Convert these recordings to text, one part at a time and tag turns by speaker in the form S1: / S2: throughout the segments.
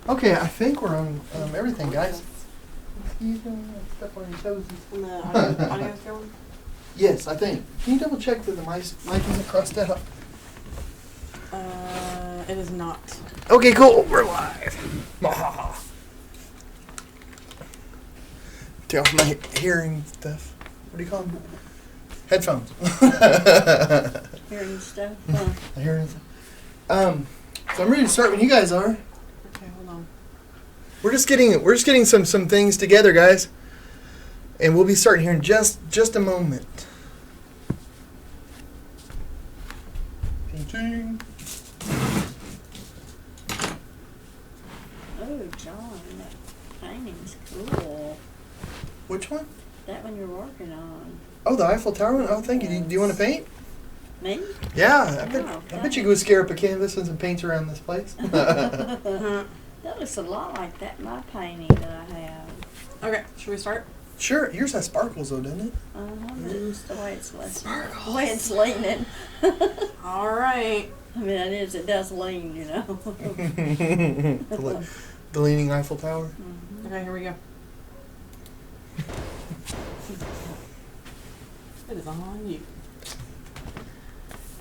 S1: Okay, I think we're on everything, guys. Excuse me, step on your toes.
S2: On the audio going?
S1: Yes, I think. Can you double check that the mic isn't crossed out?
S2: It is not.
S1: Okay, cool. We're live. Take off my hearing stuff. What do you call them? Headphones.
S3: Hearing stuff.
S1: Hearing stuff. So I'm ready to start when you guys are.
S2: Okay, hold on.
S1: We're just getting some things together, guys, and we'll be starting here in just a moment. Ching.
S3: Oh, John, that painting's cool.
S1: Which one?
S3: That one you're working on.
S1: Oh, the Eiffel Tower one. Oh, thank you. Do you want to paint?
S3: Me?
S1: Yeah,
S3: Oh,
S1: I bet you could scare up a canvas and some paints around this place.
S3: That looks a lot like that my painting that I have.
S2: Okay, should we start?
S1: Sure, yours has sparkles though, doesn't it?
S3: That's the way it's leaning.
S1: Sparkles.
S3: The way it's leaning.
S2: All right.
S3: I mean, it does lean, you know.
S1: The leaning Eiffel Tower.
S3: Mhm.
S2: Okay, here we go. It is on you.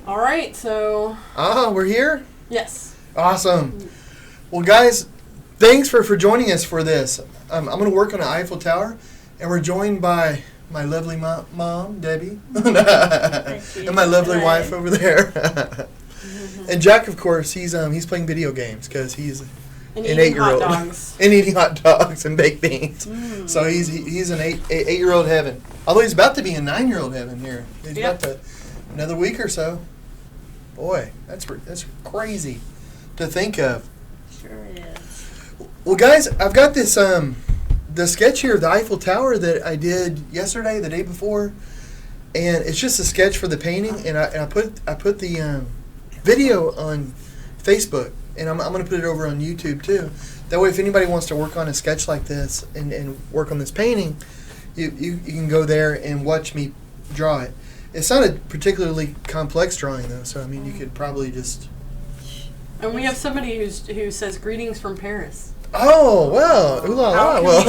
S2: All right, so
S1: We're here?
S2: yes.
S1: Awesome. Well, guys, thanks for joining us for this. I'm going to work on the Eiffel Tower, and we're joined by my lovely mom, Debbie, and my lovely wife over there. And Jack, of course, he's playing video games because he's
S2: And
S1: an
S2: eating hot
S1: 8-year-old
S2: dogs.
S1: and eating hot dogs and baked beans. So he's an 8-year-old heaven. Although he's about to be in 9-year-old heaven here. He's
S2: Yep.
S1: about to another week or so. Boy, that's crazy to think of.
S3: Sure is.
S1: Well, guys, I've got this the sketch here of the Eiffel Tower that I did yesterday, the day before, and it's just a sketch for the painting. And I put the video on Facebook, and I'm going to put it over on YouTube too. That way, if anybody wants to work on a sketch like this and work on this painting, you can go there and watch me draw it. It's not a particularly complex drawing though, so I mean you could probably just.
S2: And we have somebody who says greetings from Paris.
S1: Oh wow! Ooh la la! Well,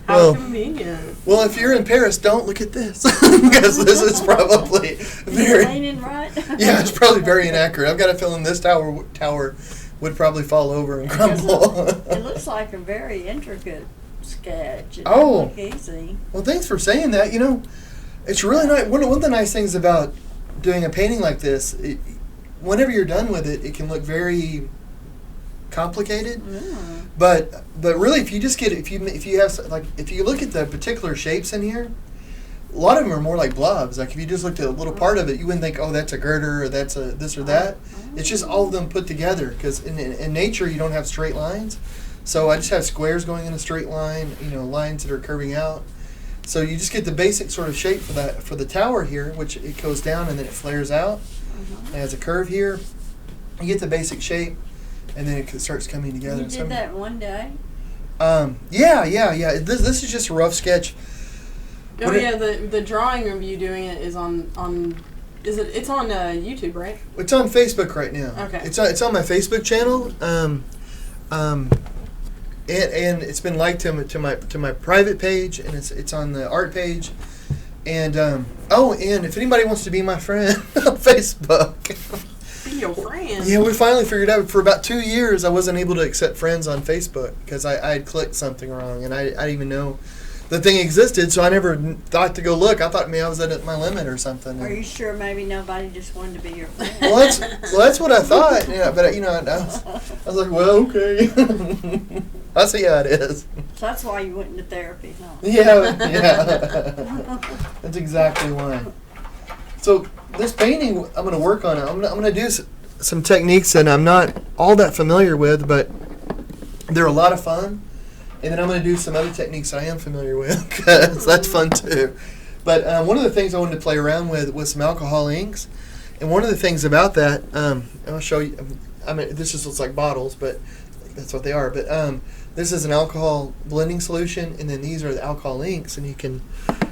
S2: How
S1: well,
S2: convenient.
S1: well, if you're in Paris, don't look at this because this is probably very.
S3: Leaning right?
S1: Yeah, it's probably very inaccurate. I've got a feeling this tower would probably fall over and crumble.
S3: It looks like a very intricate sketch. It
S1: Oh.
S3: doesn't look easy.
S1: Well, thanks for saying that. You know, it's really nice. One of the nice things about doing a painting like this, whenever you're done with it, it can look very complicated.
S3: Mm.
S1: But really, if you just get if you have like if you look at the particular shapes in here, a lot of them are more like blobs. Like if you just looked at a little part of it, you wouldn't think, oh, that's a girder or that's a this or that. It's just all of them put together because in nature you don't have straight lines. So I just have squares going in a straight line, lines that are curving out. So you just get the basic sort of shape for the tower here, which it goes down and then it flares out. It has a curve here. You get the basic shape, and then it starts coming together.
S3: You did that one day?
S1: Yeah. This is just a rough sketch.
S2: Oh yeah, the drawing of you doing it is on it's on YouTube, right?
S1: It's on Facebook right now.
S2: Okay.
S1: It's on my Facebook channel. And it's been liked to my private page, and it's on the art page. And and if anybody wants to be my friend on Facebook.
S2: Be your friend.
S1: Yeah, we finally figured out for about 2 years I wasn't able to accept friends on Facebook because I had clicked something wrong, and I didn't even know the thing existed, so I never thought to go look. I thought maybe I was at my limit or something.
S3: Are you sure maybe nobody just wanted to be your friend?
S1: Well, that's what I thought. Yeah, but I was like, well, okay. I see how it is.
S3: So that's why you went into therapy, huh?
S1: Yeah. That's exactly why. So this painting, I'm going to work on it. I'm going to do some techniques that I'm not all that familiar with, but they're a lot of fun. And then I'm going to do some other techniques I am familiar with because that's fun too. But one of the things I wanted to play around with was some alcohol inks. And one of the things about that, I'll show you. I mean, this just looks like bottles, but that's what they are. But this is an alcohol blending solution, and then these are the alcohol inks. And you can,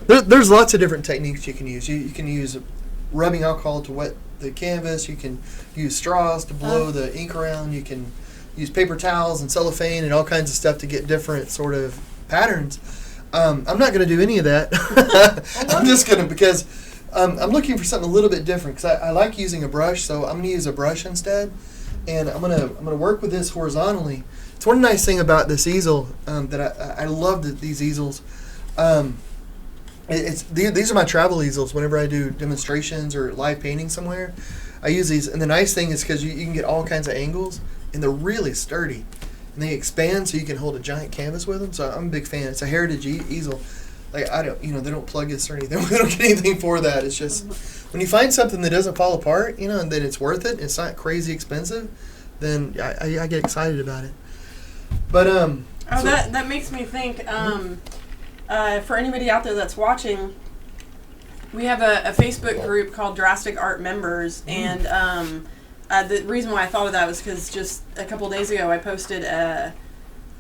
S1: there's lots of different techniques you can use. You can use rubbing alcohol to wet the canvas. You can use straws to blow the ink around. You can use paper towels and cellophane and all kinds of stuff to get different sort of patterns. I'm not going to do any of that. I'm just going to, because I'm looking for something a little bit different, because I like using a brush, so I'm going to use a brush instead, and I'm going to work with this horizontally. It's one nice thing about this easel that I love these easels. These are my travel easels. Whenever I do demonstrations or live painting somewhere, I use these. And the nice thing is because you can get all kinds of angles, and they're really sturdy. And they expand so you can hold a giant canvas with them. So I'm a big fan. It's a heritage easel. Like, I don't, they don't plug this or anything. We don't get anything for that. It's just when you find something that doesn't fall apart, and then it's worth it, it's not crazy expensive, then I get excited about it. But
S2: that makes me think. For anybody out there that's watching, we have a Facebook group called Drastic Art Members, and the reason why I thought of that was because just a couple days ago I posted a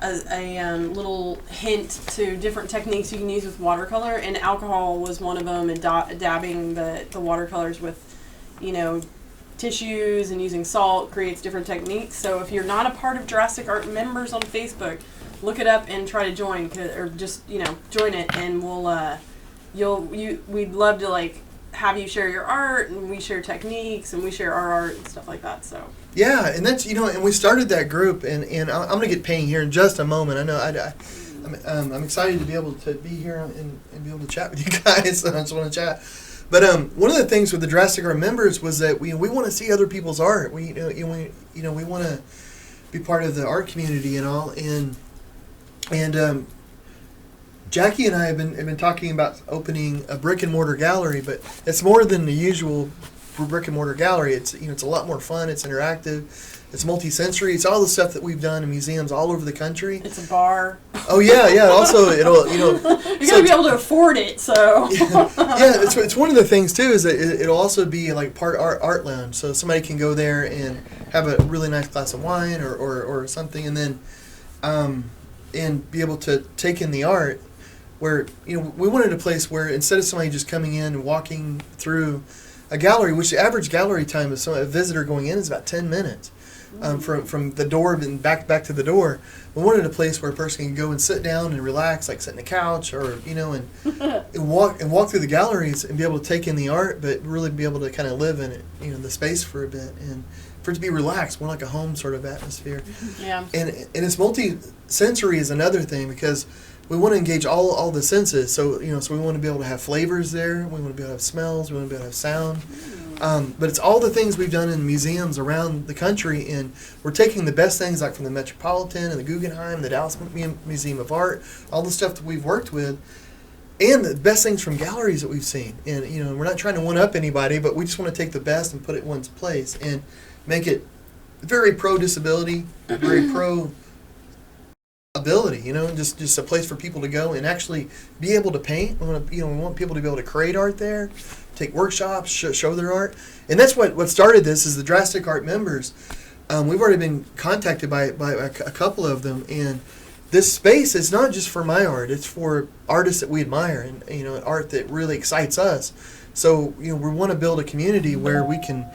S2: little hint to different techniques you can use with watercolor, and alcohol was one of them, and dabbing the watercolors with, tissues and using salt creates different techniques. So if you're not a part of Drastic Art Members on Facebook, look it up and try to join, or just join it, and we'd love to have you share your art, and we share techniques, and we share our art and stuff like that. So
S1: yeah, and that's and we started that group, and I'm gonna get painting here in just a moment. I know I'm excited to be able to be here and be able to chat with you guys. I just want to chat. But one of the things with the Drastic Art Members was that we want to see other people's art. We we want to be part of the art community and all, and Jackie and I have been talking about opening a brick and mortar gallery, but it's more than the usual brick and mortar gallery. It's it's a lot more fun. It's interactive. It's multi-sensory. It's all the stuff that we've done in museums all over the country.
S2: It's a bar.
S1: Oh yeah. Also, it'll
S2: you gotta be able to afford it. So
S1: yeah, it's one of the things too, is that it'll also be like part art lounge, so somebody can go there and have a really nice glass of wine or something, and then and be able to take in the art. Where we wanted a place where instead of somebody just coming in and walking through a gallery, which the average gallery time of a visitor going in is about 10 minutes. From the door and back to the door. We wanted a place where a person can go and sit down and relax, like sit on the couch, or and walk through the galleries and be able to take in the art, but really be able to kind of live in it, the space for a bit, and for it to be relaxed, more like a home sort of atmosphere.
S2: Yeah.
S1: And it's multi-sensory is another thing, because we want to engage all the senses. So so we want to be able to have flavors there. We want to be able to have smells. We want to be able to have sound. But it's all the things we've done in museums around the country, and we're taking the best things like from the Metropolitan and the Guggenheim, the Dallas Museum of Art, all the stuff that we've worked with, and the best things from galleries that we've seen. And we're not trying to one-up anybody, but we just want to take the best and put it in one's place and make it very pro-disability, very pro-ability, just a place for people to go and actually be able to paint. We want people to be able to create art there, take workshops, show their art. And that's what started this, is the Drastic Art Members. We've already been contacted by a couple of them, and this space is not just for my art, it's for artists that we admire, and art that really excites us. So we want to build a community where we can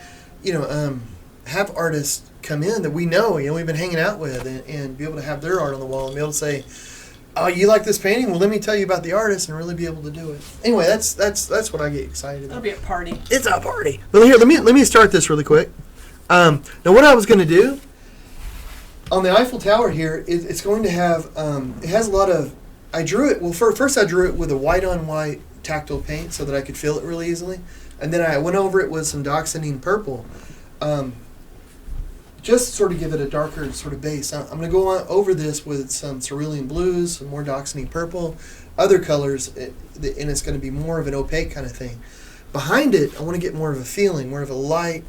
S1: have artists come in that we know, we've been hanging out with, and be able to have their art on the wall and be able to say, oh, you like this painting? Well, let me tell you about the artist, and really be able to do it. Anyway, that's what I get excited about.
S2: It'll be a party.
S1: It's a party. Well, here, let me start this really quick. Now, what I was going to do on the Eiffel Tower here, it's going to have, it has a lot of, I drew it, well, first I drew it with a white-on-white tactile paint so that I could feel it really easily. And then I went over it with some Dioxazine purple. Just sort of give it a darker sort of base. I'm going to go on over this with some cerulean blues, some more Dioxazine purple, other colors, and it's going to be more of an opaque kind of thing. Behind it, I want to get more of a feeling, more of a light,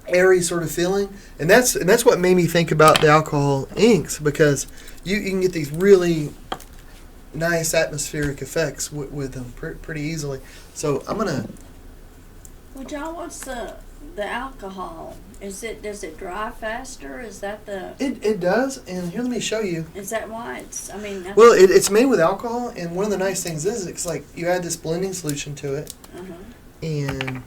S1: airy sort of feeling, and that's what made me think about the alcohol inks, because you can get these really nice atmospheric effects with them pretty easily. So I'm going to...
S3: Well, John, what's the alcohol? Does it dry faster? Is that the...
S1: It does, and here, let me show you.
S3: Is that why it's,
S1: Well, it's made with alcohol, and one of the nice things is it's like you add this blending solution to it, and...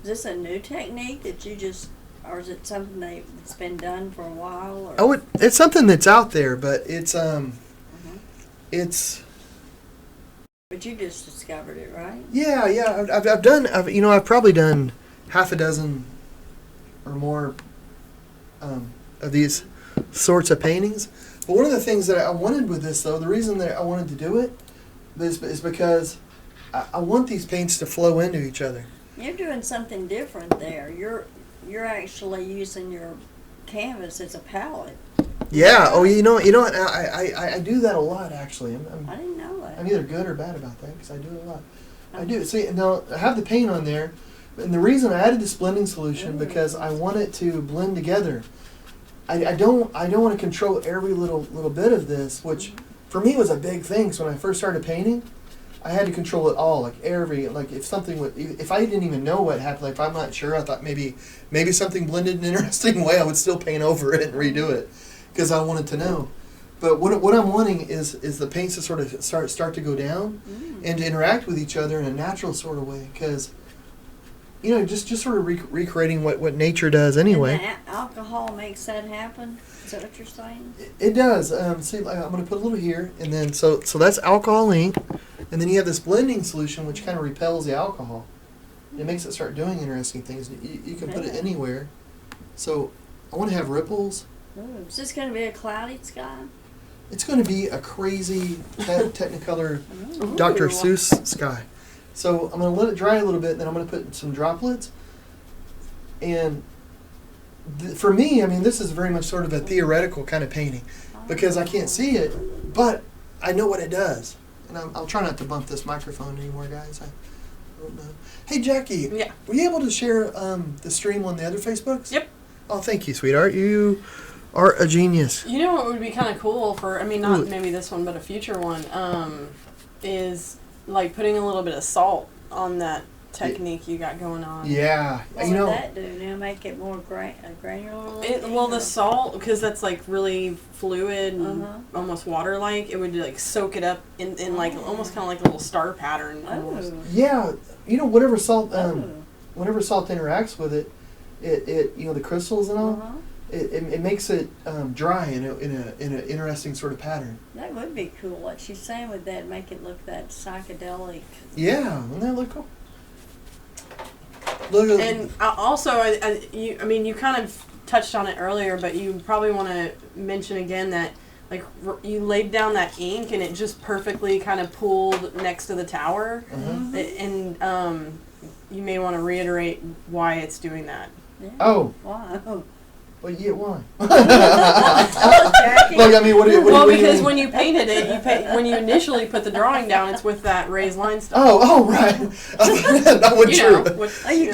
S3: Is this a new technique that you just or is it something that's been done for a while? Or?
S1: It's something that's out there, but it's it's.
S3: But you just discovered it, right?
S1: Yeah. I've probably done half a dozen or more of these sorts of paintings. But one of the things that I wanted with this, though, the reason that I wanted to do it is because I want these paints to flow into each other.
S3: You're doing something different there. You're actually using your canvas as a palette.
S1: Yeah. Oh, you know what? I do that a lot, actually.
S3: I didn't know that.
S1: I'm either good or bad about that because I do it a lot. I do. See, now I have the paint on there, and the reason I added this blending solution because I want it to blend together. I don't want to control every little bit of this, which for me was a big thing. So when I first started painting, I had to control it all, if I didn't even know what happened, like if I'm not sure, I thought maybe something blended in an interesting way, I would still paint over it and redo it because I wanted to know. But what I'm wanting is the paints to sort of start to go down and to interact with each other in a natural sort of way because, just sort of recreating what nature does anyway.
S3: And the alcohol makes that happen? Is that what you're saying?
S1: It does. See, I'm going to put a little here, and then so that's alcohol ink. And then you have this blending solution which kind of repels the alcohol. It makes it start doing interesting things. You can put it anywhere. So I want to have ripples.
S3: Ooh, is this going to be a cloudy sky?
S1: It's going to be a crazy Technicolor Dr. Seuss sky. So I'm going to let it dry a little bit, and then I'm going to put some droplets. And for me, I mean, this is very much sort of a theoretical kind of painting because I can't see it, but I know what it does. And I'll try not to bump this microphone anymore, guys. I don't know. Hey, Jackie.
S2: Yeah.
S1: Were you able to share the stream on the other Facebooks?
S2: Yep.
S1: Oh, thank you, sweetheart. You are a genius.
S2: You know what would be kind of cool not maybe this one, but a future one, is like putting a little bit of salt on that technique you got going on.
S1: Yeah.
S3: What would that do? Now make it more granular?
S2: The salt, because that's like really fluid and almost water-like, it would like soak it up in like almost kind of like a little star pattern. Almost.
S1: Yeah. Whatever salt interacts with it, the crystals and all, it makes it dry in an interesting sort of pattern.
S3: That would be cool. What she's saying with that, make it look that psychedelic.
S1: Yeah. Wouldn't that look cool?
S2: And also, you kind of touched on it earlier, but you probably want to mention again that, like, you laid down that ink and it just perfectly kind of pooled next to the tower. And you may want to reiterate why it's doing that.
S3: Yeah.
S1: Oh.
S3: Wow.
S1: Well, yeah, why?
S3: Jackie.
S1: Like, I mean, what
S2: because when you painted it, when you initially put the drawing down, it's with that raised line stuff.
S1: Oh, right. That wasn't true.
S3: You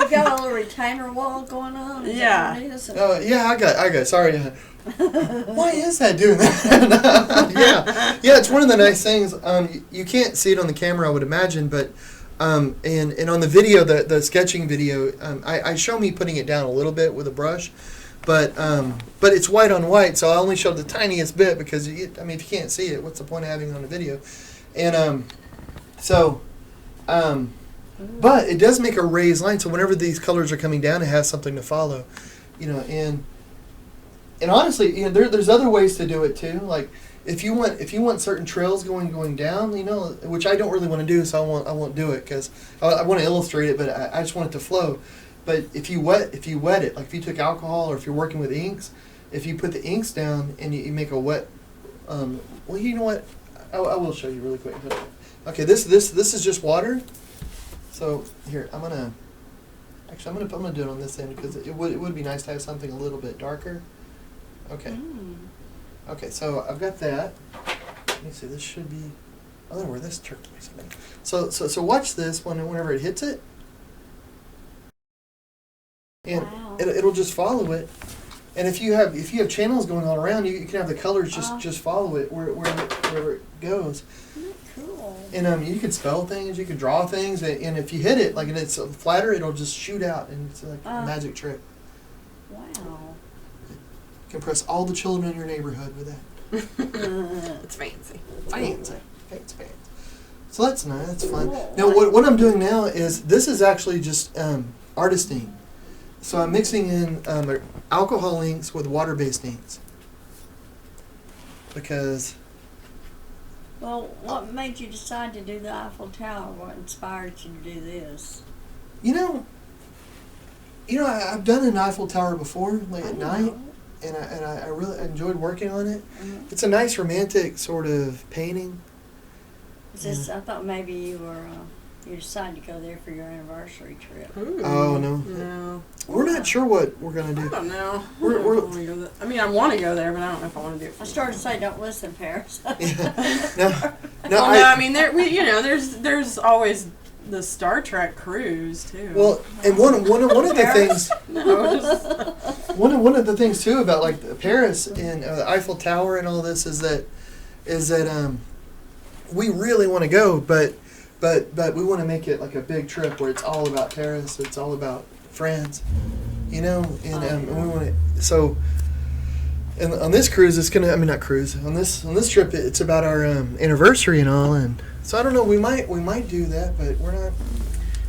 S3: got a little retainer wall going on.
S2: Yeah.
S1: I got. Sorry. Why is that doing that? Yeah. It's one of the nice things. You can't see it on the camera, I would imagine, but. And on the video, the sketching video, I show me putting it down a little bit with a brush, but it's white on white, so I only showed the tiniest bit because if you can't see it, what's the point of having it on the video? And but it does make a raised line, so whenever these colors are coming down, it has something to follow, and honestly, there's other ways to do it too, like. If you want certain trails going down, which I don't really want to do, so I won't do it because I want to illustrate it, but I just want it to flow. But if you wet it, like if you took alcohol or if you're working with inks, if you put the inks down and you make a wet, well, you know what? I will show you really quick. Okay, this is just water. So here I'm gonna do it on this end because it would be nice to have something a little bit darker. Okay. Okay, so I've got that. Let me see. This should be. I don't know where this turned. So watch this whenever it hits it, and it'll just follow it. And if you have channels going all around, you can have the colors just follow it wherever it goes.
S3: Cool.
S1: And you can spell things, you can draw things, and if you hit it and it's flatter, it'll just shoot out, and it's like a magic trick.
S3: Wow.
S1: Impress all the children in your neighborhood with that.
S2: It's fancy.
S1: Fancy. So that's nice. That's fun. Now, what I'm doing now is this is actually just artist ink. So I'm mixing in alcohol inks with water-based inks because
S3: Well, what made you decide to do the Eiffel Tower? What inspired you to do this?
S1: you know, I've done an Eiffel Tower before late at night, and I really enjoyed working on it.
S3: Mm-hmm.
S1: It's a nice romantic sort of painting.
S3: Is this, I thought maybe you decided to go there for your anniversary trip.
S2: Ooh.
S1: Oh no,
S2: No.
S1: we're not sure what we're gonna
S2: I
S1: do.
S2: don't know.
S1: We're-
S2: I don't know if I wanna go there. I mean, I want to go there, but I don't know if I want to do it.
S3: I started to say, don't listen, Paris.
S1: Yeah. No,
S2: Well, no, I mean, there's always the Star Trek cruise too.
S1: well, and one of the things.
S2: No, just,
S1: One of the things too about like Paris and the Eiffel Tower and all this is that we really want to go, but we want to make it like a big trip where it's all about Paris, it's all about France, and we want to. So, and on this cruise, it's gonna. I mean, not cruise. On this trip, it's about our anniversary and all, and so I don't know. We might do that, but we're not.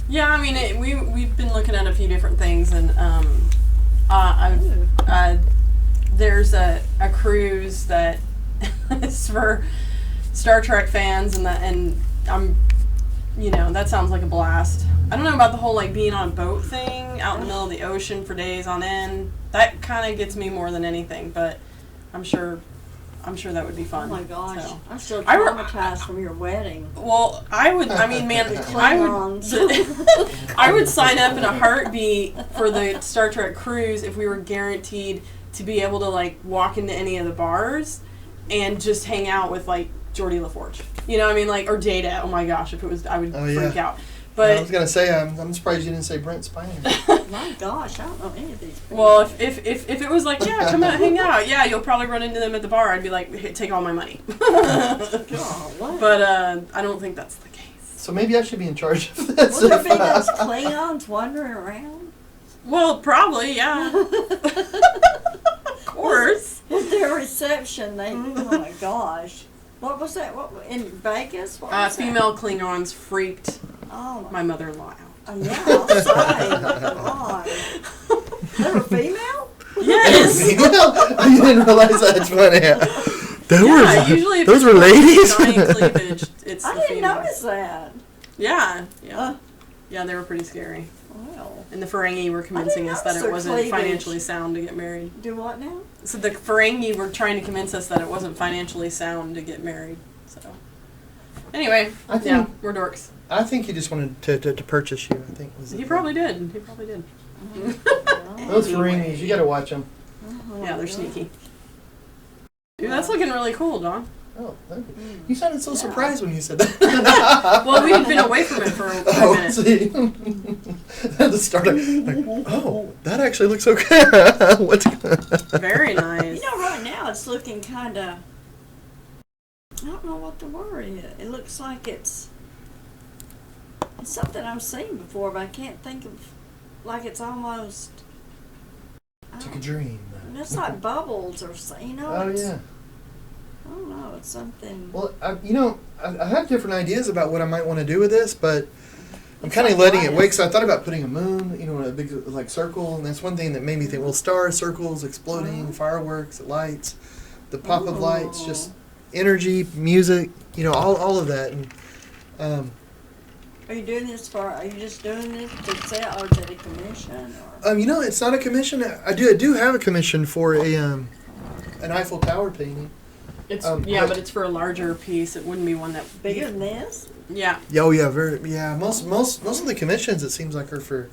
S2: yeah, I mean, we've been looking at a few different things, and there's a cruise that is for Star Trek fans, and I'm, that sounds like a blast. I don't know about the whole like being on a boat thing out in the middle of the ocean for days on end. That kind of gets me more than anything, but I'm sure that would be
S3: Oh
S2: fun.
S3: my gosh,
S2: So.
S3: I'm still
S2: I re-
S3: traumatized from your wedding.
S2: Well, I mean, man, I
S3: Klingons.
S2: would, I would sign up in a heartbeat for the Star Trek cruise if we were guaranteed to be able to like walk into any of the bars and just hang out with like Geordie LaForge. You know what I mean? Like, or Data. Oh my gosh, if it was, I would freak out. But
S1: I was gonna say I'm surprised you didn't say Brent Spiner.
S3: My gosh, I don't know any of these people.
S2: well, if it was like, yeah, come out, hang out, yeah, you'll probably run into them at the bar. I'd be like, hey, take all my money.
S3: God, what?
S2: But I don't think that's the case.
S1: So maybe I should be in charge of this.
S3: Would there be those Klingons wandering around?
S2: Well, probably, yeah. Of course.
S3: With their reception, oh my gosh. What was that? What in Vegas? What was that?
S2: Female Klingons freaked
S3: Oh
S2: my mother-in-law out.
S3: yeah, I'll say. God. They were female?
S2: Yes.
S1: You didn't realize that's funny.
S2: Usually if
S1: Those
S2: it's
S1: were ladies.
S2: giant cleavage, it's
S3: I
S2: the
S3: didn't
S2: female.
S3: notice that.
S2: Yeah.
S3: Uh,
S2: Yeah, they were pretty scary.
S3: well,
S2: And the Ferengi were convincing us that
S3: notice
S2: it
S3: their
S2: wasn't
S3: cleavage.
S2: financially sound to get married.
S3: do what now?
S2: So the Ferengi were trying to convince us that it wasn't financially sound to get married. So anyway,
S1: I think-
S2: we're dorks.
S1: I think he just wanted to purchase you. I think was
S2: He probably did. He probably did.
S1: Those Ferengi's, you got to watch them.
S2: Yeah, they're sneaky. Dude, that's looking really cool, Don.
S1: Oh, thank you. You sounded so surprised when you said that.
S2: Well, we've been away from it for a
S1: Oh,
S2: minute.
S1: see. At the start, like, oh, that actually looks okay. What's
S2: Very nice.
S3: Right now it's looking kind of. I don't know what the word is. It looks like it's something I've seen before, but I can't think of. Like it's almost.
S1: It's like a dream.
S3: It's like bubbles or something.
S1: Oh,
S3: it's,
S1: yeah.
S3: I don't know. It's something.
S1: Well, I have different ideas about what I might want to do with this, but I'm
S3: It's
S1: kind of
S3: like
S1: letting it
S3: lights.
S1: wake. So I thought about putting a moon, a big like circle, and that's one thing that made me think. Well, stars, circles, exploding, fireworks, lights, the pop of lights, just energy, music, all of that. And
S3: Are you doing this for? Are you just doing this to sell, or is it a commission? Or?
S1: it's not a commission. I do have a commission for an Eiffel Tower painting.
S2: It's
S1: but-
S2: but it's for a larger piece. It wouldn't be one that
S3: Bigger than this?
S2: Yeah.
S1: Oh yeah, most of the commissions it seems like are for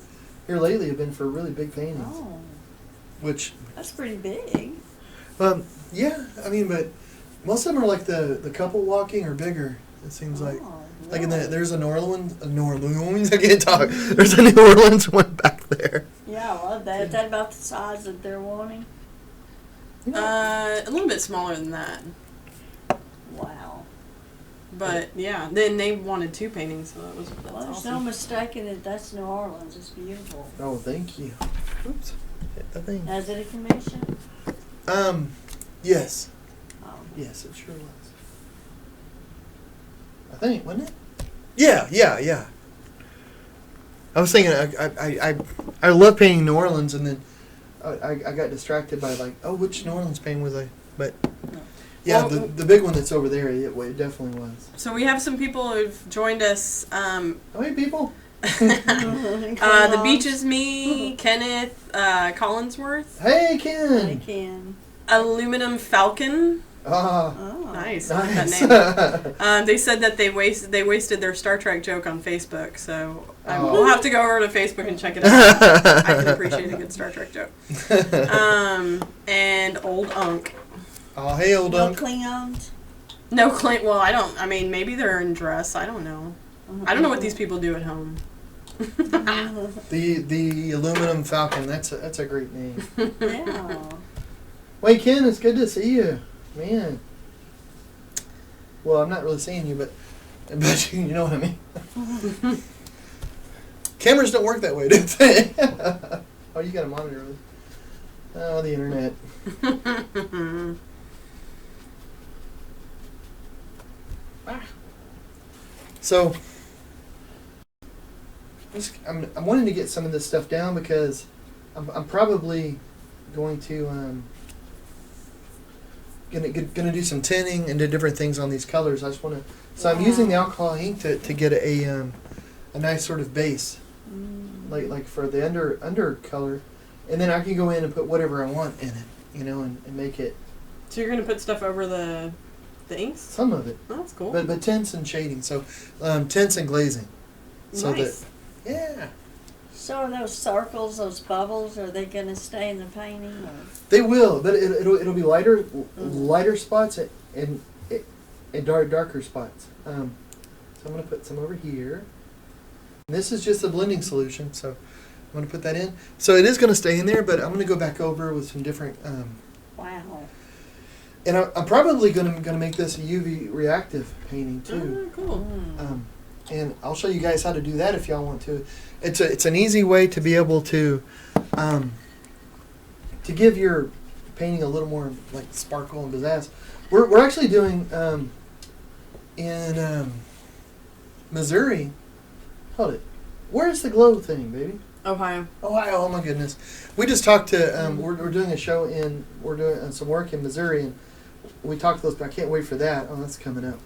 S1: here lately have been for really big paintings,
S3: Oh,
S1: which
S3: that's pretty big.
S1: yeah, I mean, but most of them are like the couple walking or bigger. It seems like
S3: Really?
S1: there's a New Orleans I can't talk. There's a New Orleans one back there.
S3: Yeah, I love that. Is that about the size that they're wanting?
S2: A little bit smaller than that.
S3: Wow.
S2: But yeah, then they wanted 2 paintings, so that's
S3: Well, there's no
S2: awesome.
S3: mistaking that that's New Orleans. It's beautiful.
S1: Oh, thank you. Oops, hit the thing.
S3: Now, is it a commission?
S1: Yes,
S3: Oh.
S1: yes, it sure was. I think, wasn't it? Yeah. I was thinking I love painting New Orleans, and then I got distracted by like, oh, which New Orleans painting was I? But yeah,
S2: Well,
S1: the big one that's over there, it definitely was.
S2: So we have some people who've joined us.
S1: How many people?
S2: The Beach is me, Kenneth, Collinsworth,
S1: Hey,
S3: I
S1: Ken.
S3: can.
S2: Aluminum Falcon.
S1: Ah,
S3: Oh.
S2: Nice. I like
S1: nice.
S2: that name. They said that they wasted their Star Trek joke on Facebook, so
S1: Oh.
S2: we'll have to go over to Facebook and check it out. I can appreciate a good Star Trek joke. And Old Unk.
S1: Oh, hey, old
S3: No
S1: Unk.
S3: Klingons?
S2: No claim. Well, I mean, maybe they're in dress. I don't know. I don't know what these people do at home.
S1: The Aluminum Falcon. That's a great name.
S3: Yeah.
S1: Wait, Ken, it's good to see you, man. Well, I'm not really seeing you, but you know what I mean. Cameras don't work that way, do they? Oh, you got a monitor. Oh, the internet. So, I'm wanting to get some of this stuff down because I'm probably going to gonna do some tinting and do different things on these colors. I just want to. So I'm using the alcohol ink to get a nice sort of base, like for the under color, and then I can go in and put whatever I want in it, and make it.
S2: So you're gonna put stuff over the inks?
S1: Some of it.
S2: Oh, that's cool.
S1: But tints and shading. So tints and glazing. So
S2: Nice.
S1: that yeah.
S3: So are those circles, those bubbles, are they going to stay in the painting? Or?
S1: They will, but it'll be lighter spots and darker spots. So I'm gonna put some over here. And this is just a blending solution, so I'm gonna put that in. So it is gonna stay in there, but I'm gonna go back over with some different.
S3: Wow.
S1: And I'm probably gonna make this a UV reactive painting too.
S2: Oh, cool.
S1: And I'll show you guys how to do that if y'all want to. It's an easy way to be able to give your painting a little more like sparkle and pizzazz. We're actually doing in Missouri. Hold it. Where's the glow thing, baby?
S2: Ohio.
S1: Ohio. Oh my goodness. We just talked to. We're doing a show in. We're doing some work in Missouri, and we talked to those. I can't wait for that. Oh, that's coming up.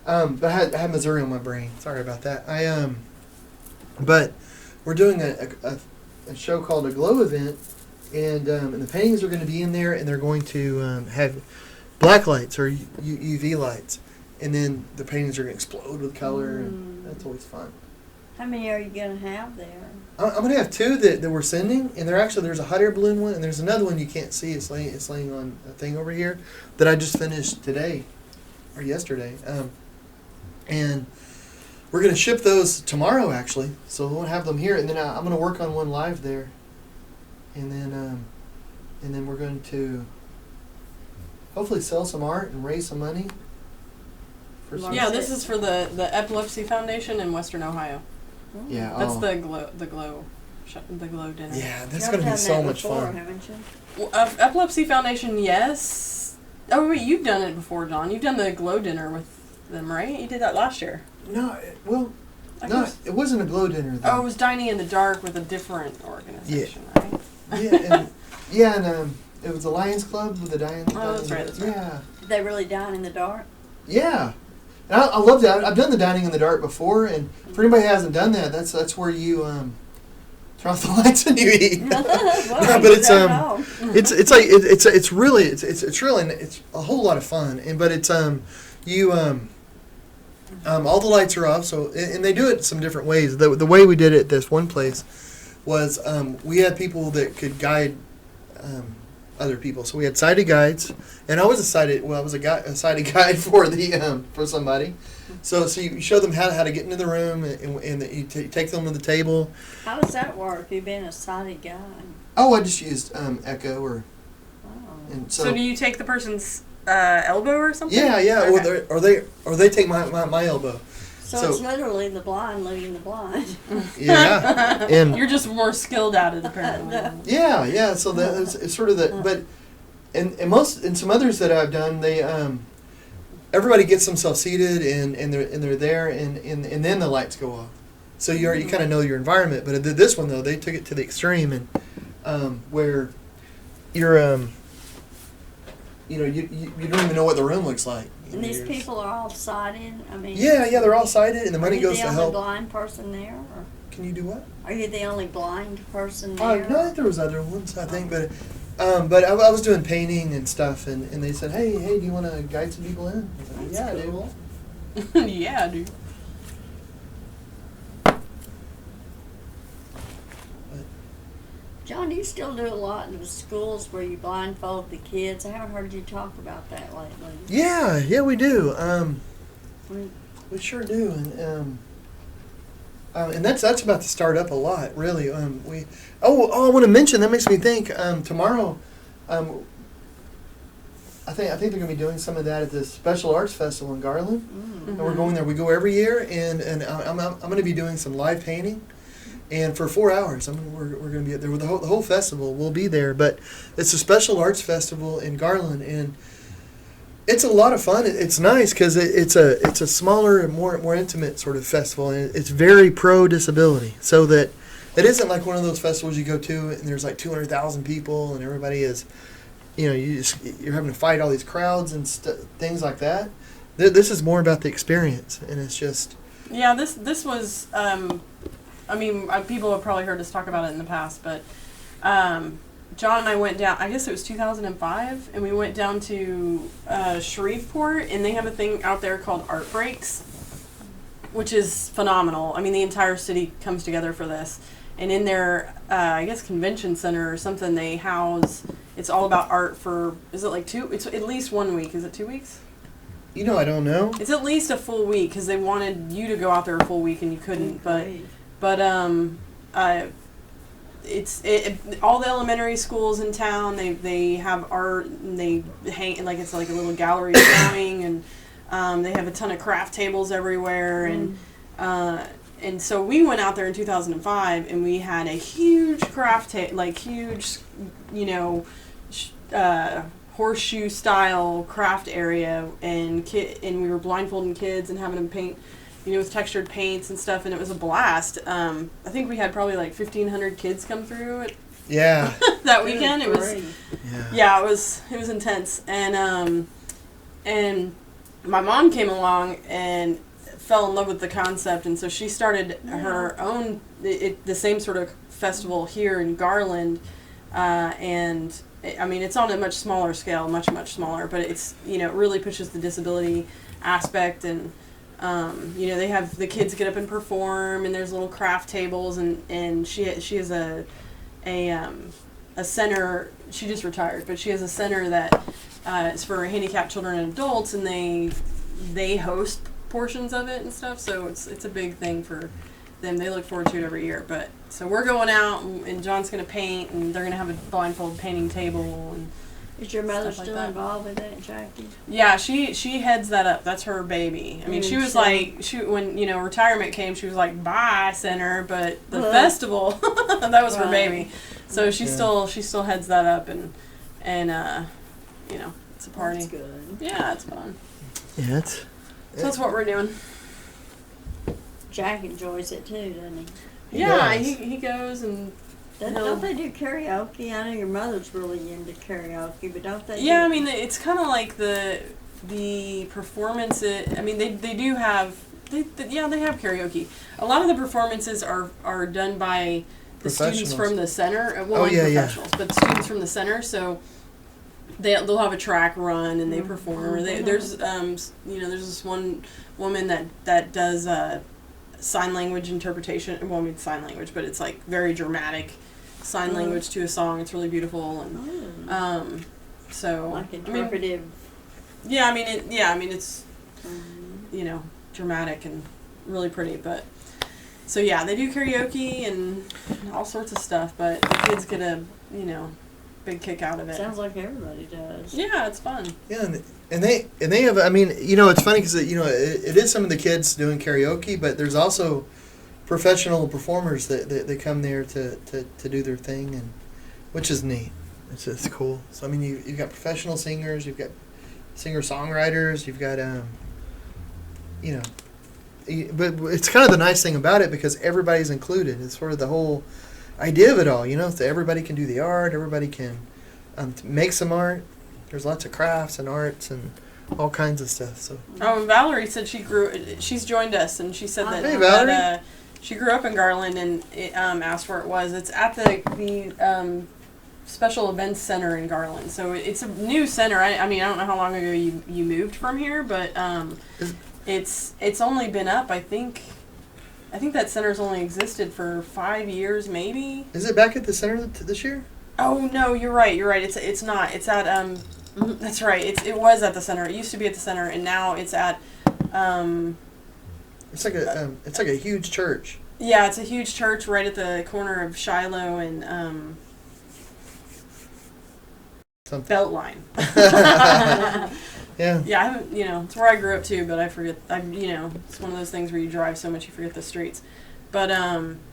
S1: But I had Missouri on my brain. Sorry about that. But we're doing a show called a Glow Event, and the paintings are going to be in there, and they're going to have black lights or UV lights, and then the paintings are going to explode with color, and that's always fun.
S3: How many are you going to have there?
S1: I'm going to have two that we're sending, and there's a hot air balloon one, and there's another one you can't see. It's laying on a thing over here that I just finished today or yesterday. And we're going to ship those tomorrow, actually. So we'll have them here, and then I'm going to work on one live there, and then we're going to hopefully sell some art and raise some money.
S2: Yeah, this is for the Epilepsy Foundation in Western Ohio.
S1: Yeah,
S2: That's the glow dinner.
S1: Yeah, that's
S3: Y'all
S1: going to be
S3: done
S1: so
S3: that
S1: much
S3: before,
S1: fun.
S3: Haven't you?
S2: Well, Epilepsy Foundation, yes. Oh wait, you've done it before, John. You've done the glow dinner with them, right? You did that last year.
S1: No, no,
S2: guess-
S1: it wasn't a glow dinner. Though.
S2: Oh, it was Dining in the Dark with a different organization, right?
S1: and it was the Lions Club with the Diane.
S2: Oh, that's right.
S1: Yeah.
S3: Did they really dine in the dark?
S1: Yeah. And I love that. I've done the Dining in the Dark before, and for anybody who hasn't done that, that's where you turn off the lights and you eat.
S3: Well,
S1: but it's really a whole lot of fun, but it's all the lights are off, so and they do it some different ways. The way we did it at this one place was we had people that could guide other people. So we had sighted guides, and I was a sighted guide for the for somebody. So you show them how to get into the room, and you take them to the table.
S3: How does that work? You being a sighted guy?
S1: Oh, I just used Echo or.
S3: Oh.
S1: And
S2: So do you take the person's elbow or something?
S1: Yeah,
S2: Okay.
S1: or they take my elbow.
S3: So it's literally the blind leading the blind.
S1: Yeah, and
S2: You're just more skilled at it apparently.
S1: yeah. So it's sort of the but, and some others that I've done, they everybody gets themselves seated and they're there and then the lights go off. So you kind of know your environment. But this one though, they took it to the extreme, and where you're you don't even know what the room looks like.
S3: And these people are all sighted. I mean.
S1: Yeah, they're all sighted, and the money goes to
S3: Are you the
S1: help.
S3: only blind person there? Or?
S1: Can you do what?
S3: Are you the only blind person there?
S1: No, I think there was other ones, I think, but I was doing painting and stuff, and they said, hey, do you want to guide some people in? I was like,
S3: That's
S1: yeah,
S3: cool.
S1: dude.
S2: Yeah, dude.
S3: John, do you still do a lot in the schools where you blindfold the kids? I haven't heard you talk about that lately.
S1: Yeah, we do.
S3: Mm.
S1: We sure do, and that's about to start up a lot, really. I want to mention, that makes me think. Tomorrow, I think they're going to be doing some of that at the Special Arts Festival in Garland, and we're going there. We go every year, and I'm going to be doing some live painting. And for 4 hours, we're going to be there. The whole festival will be there. But it's a Special Arts Festival in Garland, and it's a lot of fun. It's nice because it's a smaller and more intimate sort of festival, and it's very pro disability. So that it isn't like one of those festivals you go to and there's like 200,000 people and everybody is, you're having to fight all these crowds and things like that. This is more about the experience, and it's just.
S2: Yeah, this was. People have probably heard us talk about it in the past, but John and I went down, I guess it was 2005, and we went down to Shreveport, and they have a thing out there called Art Breaks, which is phenomenal. I mean, the entire city comes together for this. And in their, I guess, convention center or something, they house, it's all about art for, is it like it's at least 1 week. Is it 2 weeks?
S1: I don't know.
S2: It's at least a full week, because they wanted you to go out there a full week, and you couldn't, but all the elementary schools in town, they have art, and they hang, like it's like a little gallery showing, and they have a ton of craft tables everywhere, and so we went out there in 2005, and we had a huge craft huge, horseshoe style craft area, and we were blindfolding kids and having them paint, with textured paints and stuff, and it was a blast. I think we had probably like 1,500 kids come through it.
S1: Yeah.
S2: That weekend. It was.
S1: Yeah.
S2: It was intense, and my mom came along and fell in love with the concept, and so she started her own the same sort of festival here in Garland, and it's on a much smaller scale, much smaller, but it's it really pushes the disability aspect, and they have the kids get up and perform, and there's little craft tables, and she has a center. She just retired, but she has a center that is for handicapped children and adults, and they host portions of it and stuff. So it's a big thing for them. They look forward to it every year. But so we're going out, and John's gonna paint, and they're gonna have a blindfold painting table. And
S3: is your mother
S2: stuff like
S3: still
S2: that.
S3: Involved with that, Jackie?
S2: Yeah, she heads that up. That's her baby. I mean, she was like, when retirement came, she was like, bye, center. But the festival, that was her baby. So she still heads that up, and it's a party.
S3: That's good.
S2: Yeah, it's fun.
S1: Yeah,
S2: So that's what we're doing.
S3: Jack enjoys it too, doesn't he?
S2: Yeah, he goes and.
S3: Don't they do karaoke? I know your mother's really into karaoke, but don't they?
S2: Yeah, it's kind of like the performance. They do have they have karaoke. A lot of the performances are done by the students from the center. Well, professionals, but the students from the center. So they'll have a track run and they perform. Or there's this one woman that does sign language interpretation. Well, sign language, but it's like very dramatic sign language to a song. It's really beautiful, and so
S3: like interpretive.
S2: It's dramatic and really pretty, but so they do karaoke and all sorts of stuff, but the kids get a big kick out of it.
S3: Sounds like everybody does.
S2: Yeah, it's fun.
S1: Yeah, and they have. It's funny because it is some of the kids doing karaoke, but there's also professional performers that come there to do their thing, and which is neat. It's cool. So you've got professional singers, you've got singer-songwriters, you've got but it's kind of the nice thing about it because everybody's included. It's sort of the whole idea of it all, you know. So everybody can do the art. Everybody can make some art. There's lots of crafts and arts and all kinds of stuff. So.
S2: Oh, Valerie said she's joined us, and she said that,
S1: hey, Valerie.
S2: that she grew up in Garland and asked where it was. It's at the Special Events Center in Garland. So it's a new center. I mean, I don't know how long ago you moved from here, but it's only been up, I think that center's only existed for 5 years, maybe.
S1: Is it back at the center this year?
S2: Oh no, you're right. It's not. It's at That's right. It was at the center. It used to be at the center, and now it's at.
S1: It's like a huge church.
S2: Yeah, it's a huge church right at the corner of Shiloh and Beltline.
S1: Yeah.
S2: Yeah, I haven't. It's where I grew up too, but I forget. It's one of those things where you drive so much you forget the streets. But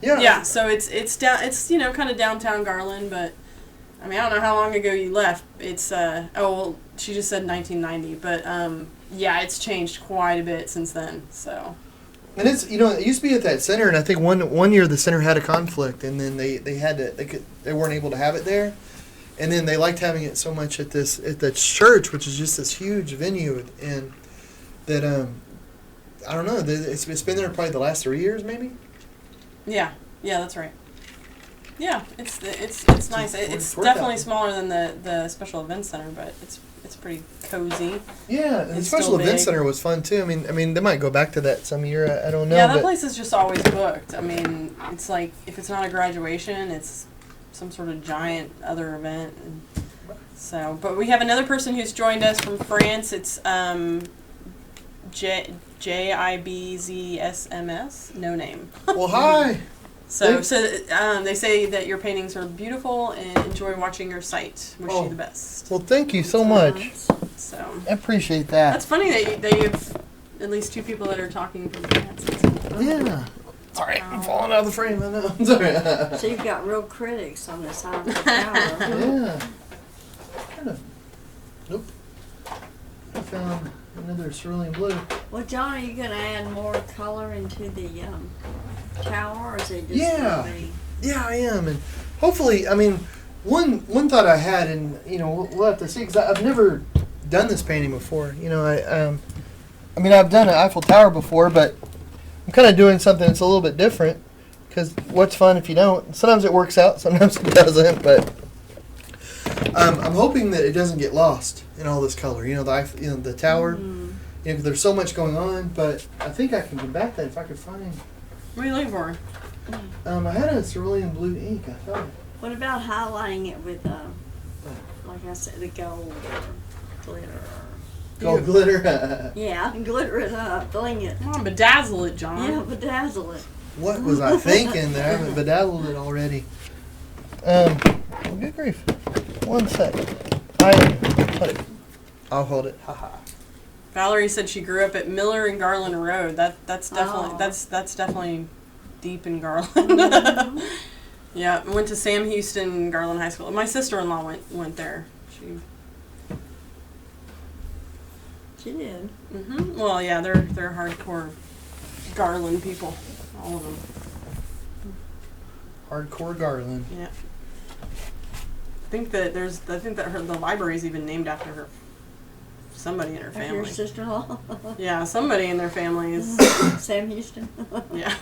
S2: yeah. So it's down. It's kind of downtown Garland, but. I mean, I don't know how long ago you left. It's, she just said 1990. But, yeah, it's changed quite a bit since then, so.
S1: And it's, it used to be at that center, and I think one year the center had a conflict, and then they weren't able to have it there. And then they liked having it so much at the church, which is just this huge venue, and that, I don't know, it's been there probably the last 3 years, maybe?
S2: Yeah, that's right. Yeah, it's nice. It's definitely smaller than the Special Events Center, but it's pretty cozy.
S1: Yeah, and the Special Events Center was fun too. I mean, they might go back to that some year. I don't know.
S2: Yeah, that place is just always booked. I mean, it's like if it's not a graduation, it's some sort of giant other event. So, but we have another person who's joined us from France. It's JIBZSMS, no name.
S1: Well, hi.
S2: So they say that your paintings are beautiful and enjoy watching your site. Wish you the best.
S1: Well, thank you so much.
S2: So
S1: I appreciate that.
S2: That's funny that you have at least 2 people that are talking from France.
S1: Yeah. Sorry, I'm falling out of the frame. I know. I'm sorry.
S3: So you've got real critics on this side of the tower.
S1: Yeah. Nope. I found another cerulean blue.
S3: Well, John, are you going to add more color into the tower, or is it just
S1: Yeah, I am, and hopefully, I mean, one thought I had, and we'll have to see, because I've never done this painting before. I mean, I've done an Eiffel Tower before, but I'm kind of doing something that's a little bit different. Because what's fun if you don't? Sometimes it works out, sometimes it doesn't. But I'm hoping that it doesn't get lost in all this color. The tower. Because there's so much going on, but I think I can get back that if I could find.
S2: What are you looking for?
S1: I had a cerulean blue ink. I thought.
S3: What about highlighting it with, like I said, the gold or glitter?
S1: Gold glitter.
S3: Yeah, glitter it up, bling it.
S2: Come on, bedazzle it, John.
S3: Yeah, bedazzle it.
S1: What was I thinking that I haven't bedazzled it already? Good grief. 1 sec. I'll hold it. Haha.
S2: Valerie said she grew up at Miller and Garland Road. That's definitely that's definitely deep in Garland. Yeah, went to Sam Houston Garland High School. My sister-in-law went there.
S3: She did.
S2: Mhm. Well, yeah, they're hardcore Garland people, all of them.
S1: Hardcore Garland.
S2: Yeah. I think that the library's even named after her. Somebody in her family.
S3: Your sister-in-law?
S2: Yeah, somebody in their family is.
S3: Sam Houston?
S2: Yeah.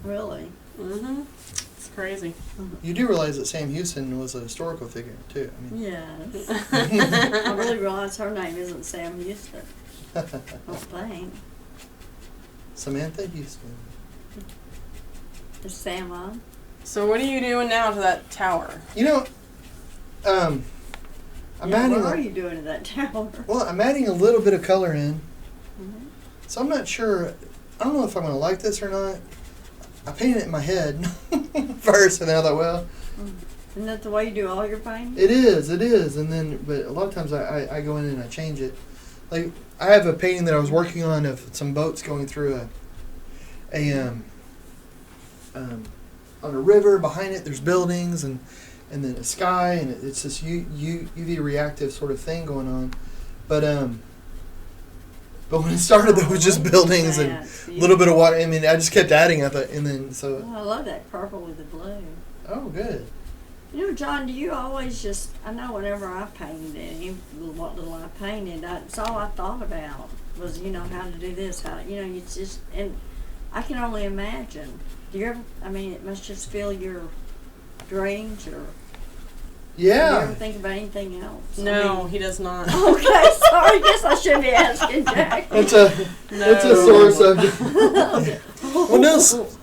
S3: Really?
S2: Mhm. It's crazy.
S1: You do realize that Sam Houston was a historical figure too. I mean.
S3: Yes. I really realize her name isn't Sam Houston. I don't think.
S1: Samantha Houston.
S3: Is Sam on?
S2: So what are you doing now to that tower?
S1: I'm adding.
S3: What are you doing to that tower?
S1: Well, I'm adding a little bit of color in.
S3: Mm-hmm.
S1: So I'm not sure. I don't know if I'm going to like this or not. I painted it in my head first, and then I thought, well.
S3: Isn't that the way you do all your painting?
S1: It is, and then, but a lot of times I go in and I change it. Like, I have a painting that I was working on of some boats going through on a river. Behind it, there's buildings, and then a sky, and it's this UV reactive sort of thing going on. But But when it started, there was just buildings and
S3: That's
S1: a little bit of water. I mean, I just kept adding. I thought, and then so.
S3: Oh, I love that purple with the blue.
S1: Oh, good.
S3: You know, John, do you always just, I know whenever I painted what little I painted, that's all I thought about was, you know, how to do this, how, you know, it's just, and I can only imagine. Do you ever, I mean, it must just fill your dreams, or do you
S1: Yeah.
S3: ever think about anything else?
S2: No, he does not.
S3: Okay, sorry, guess I should be asking Jack.
S1: That's a sore subject. Well, no.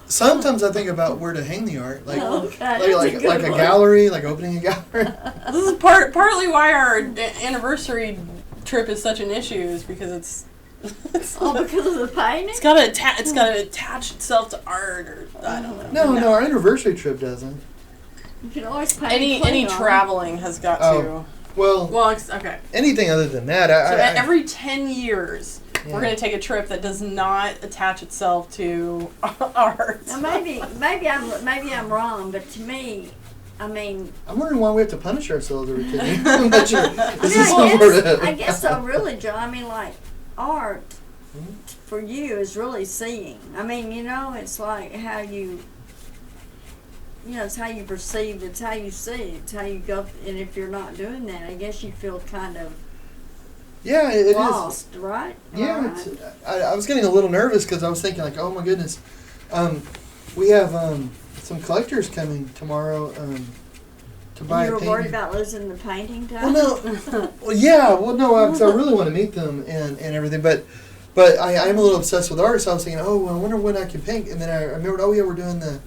S1: Sometimes I think about where to hang the art, like
S3: Okay,
S1: like
S3: that's a
S1: like
S3: good
S1: a
S3: one.
S1: gallery, like opening a gallery.
S2: This is partly why our anniversary trip is such an issue, is because it's
S3: Oh, because of the painting?
S2: it's gotta attach itself to art, or I don't know.
S1: No, our anniversary trip doesn't.
S3: You can always paint
S2: Any
S3: clean on.
S2: traveling has got
S1: Oh. Well,
S2: okay.
S1: anything other than that,
S2: So
S1: I
S2: every 10 years, we're going to take a trip that does not attach itself to art.
S3: Now maybe I'm wrong, but to me, I mean,
S1: I'm wondering why we have to punish ourselves every 10 years. I'm not sure. Is this some
S3: I
S1: sort
S3: guess,
S1: of-
S3: I guess so. Really, John. I mean, like art
S1: Mhm.
S3: for you is really seeing. I mean, you know, it's like how you. You know, it's how you perceive. It's how you see. It's how you go. And if you're not doing that, I guess you feel kind of
S1: Yeah, it is.
S3: lost, right?
S1: Yeah,
S3: Right.
S1: I was getting a little nervous because I was thinking like, oh my goodness, we have some collectors coming tomorrow to buy
S3: You
S1: a
S3: were
S1: painting.
S3: worried about losing the painting
S1: Well,
S3: time.
S1: no, well, yeah, well, no, because I really want to meet them and everything, but I'm a little obsessed with art, so I was thinking, oh, I wonder when I can paint, and then I remembered, oh yeah, we're doing the.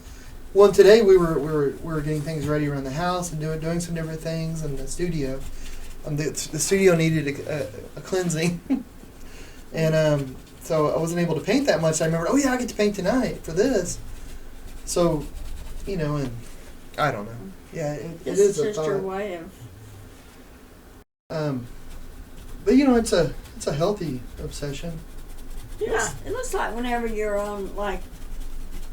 S1: Well, today we were getting things ready around the house and doing some different things in the studio. The studio needed a cleansing, and so I wasn't able to paint that much. I remember, oh yeah, I get to paint tonight for this. So, you know, and I don't know. Yeah, it
S3: This
S1: is
S3: is
S1: a
S3: just your
S1: thought.
S3: way of.
S1: But you know, it's a healthy obsession.
S3: Yeah, it looks like whenever you're on, like,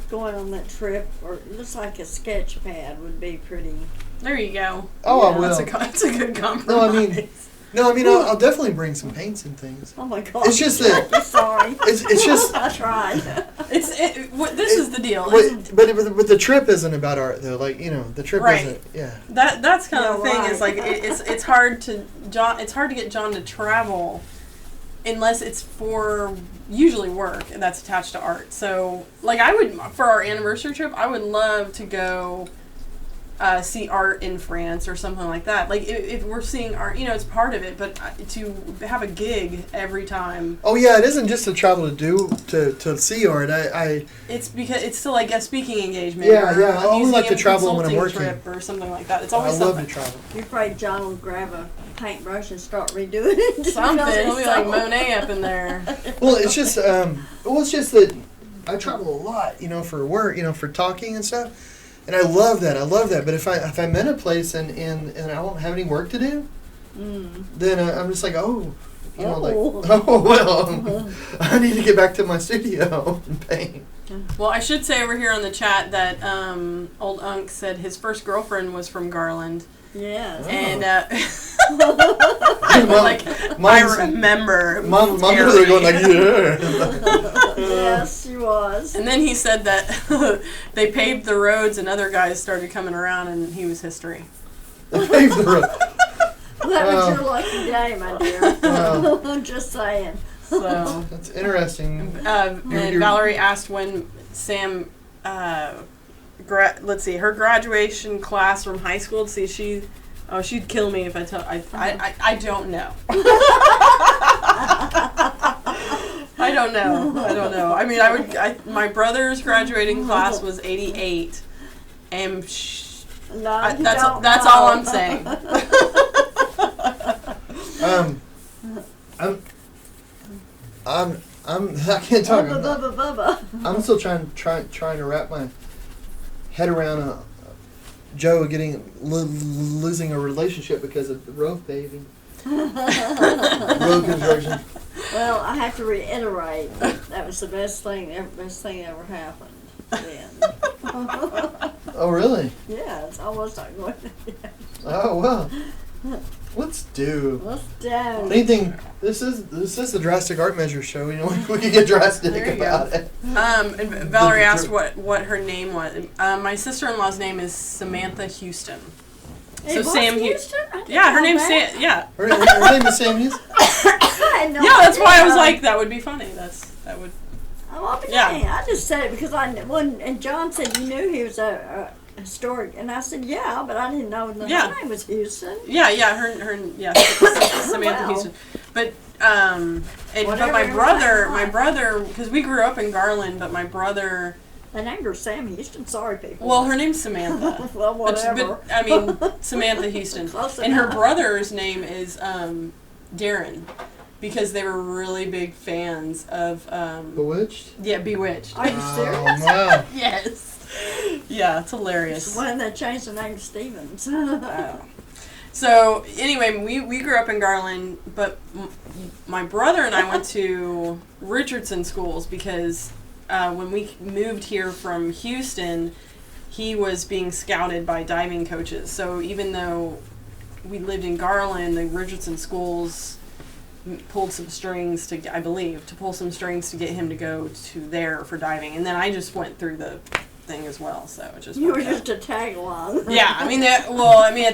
S3: going on that trip, or it looks like a sketch pad would be pretty.
S2: There you go.
S1: Oh, I
S3: Yeah,
S1: will.
S2: That's a good compromise.
S1: No, I mean, I'll definitely bring some paints and things.
S3: Oh my God.
S1: It's just that-
S3: I'm sorry.
S1: It's just.
S3: I tried.
S2: This is the deal.
S1: But the trip isn't about art though. Like, you know, the trip
S2: Right.
S1: isn't. Yeah.
S2: That's kind of the
S3: Yeah,
S2: thing. Is like
S3: right.
S2: it's hard to get John to travel unless it's for usually work and that's attached to art. So like I would, for our anniversary trip, I would love to go see art in France or something like that. Like if we're seeing art, you know, it's part of it. But to have a gig every time,
S1: Oh yeah, it isn't just to travel to see art.
S2: it's because it's still like a speaking engagement.
S1: Yeah,
S2: or
S1: yeah. I
S2: a
S1: always like to
S2: museum
S1: travel when I'm
S2: consulting
S1: working.
S2: trip or something like that. It's
S1: I
S2: always
S1: love
S2: something.
S1: to travel.
S3: You're afraid John will grab a paintbrush and start redoing it?
S2: Something.
S3: because
S2: He'll
S3: it's
S2: be like
S3: so-
S2: Monet up in there.
S1: Well, it's just that I travel a lot, you know, for work, you know, for talking and stuff. And I love that. But if I'm in a place and I don't have any work to do, then I'm just like, oh, you know, like, oh well, I need to get back to my studio and paint.
S2: Well, I should say over here on the chat that old Unc said his first girlfriend was from Garland,
S3: Yes.
S2: and
S1: Mom-
S2: like
S1: Mom's-
S2: I remember.
S1: Mom,
S2: Terry.
S1: they're going like, yeah.
S3: Yes, she was.
S2: And then he said that they paved the roads and other guys started coming around, and he was history.
S1: They paved the road.
S3: Well, that was
S1: Wow.
S3: your lucky day, my dear.
S1: Wow.
S3: I'm just saying.
S2: So,
S1: That's interesting.
S2: and Valerie asked when Sam. Let's see, her graduation class from high school. To see, she'd kill me if I tell. I don't know. I don't know. I mean, my brother's graduating class was 88, and
S3: No, you
S2: that's
S3: don't
S2: that's
S3: know.
S2: all I'm saying.
S1: I can't talk.
S3: Bubba.
S1: I'm still trying to wrap my head around Joe losing a relationship because of the road paving. Road construction.
S3: Well, I have to reiterate that was the best thing ever happened. Then.
S1: Oh really?
S3: Yeah, it's almost like going.
S1: Oh well. Let's do
S3: Let's do.
S1: anything. This is the drastic art measure show. You know, we could get drastic
S2: There you
S1: about
S2: go.
S1: it.
S2: And Valerie asked what her name was. My sister-in-law's name is Samantha Houston.
S3: It
S2: So
S3: was
S2: Sam
S3: Houston? I didn't
S2: Yeah, her
S3: know
S2: name's
S3: that.
S2: Sam. Yeah,
S1: Her name is Sam Houston.
S3: I had no
S2: yeah. That's why I was
S3: idea.
S2: like, that would be funny. That would.
S3: Oh,
S2: Yeah.
S3: I just said it because and John said you knew he was a historic, and I said yeah, but I didn't know the
S2: Yeah.
S3: name was Houston.
S2: Yeah. Yeah. Samantha
S3: Wow.
S2: Houston. But but
S3: Whatever
S2: my
S3: it was.
S2: brother, because we grew up in Garland, but my brother.
S3: They named her Sam Houston. Sorry, people.
S2: Well, her name's Samantha.
S3: Well, whatever.
S2: But I mean, Samantha Houston.
S3: Close
S2: And her
S3: enough.
S2: brother's name is Darren, because they were really big fans of
S1: Bewitched.
S2: yeah, Bewitched.
S3: Are you serious?
S1: Wow.
S2: Yes. Yeah, it's hilarious.
S3: When they changed the name to Stevens.
S2: So anyway, we grew up in Garland, but my brother and I went to Richardson schools because when we moved here from Houston, he was being scouted by diving coaches. So even though we lived in Garland, the Richardson schools pulled some strings to, I believe, to pull some strings to get him to go to there for diving. And then I just went through the thing as well, so it just
S3: You were
S2: worked out.
S3: just a tag along.
S2: Yeah, I mean, at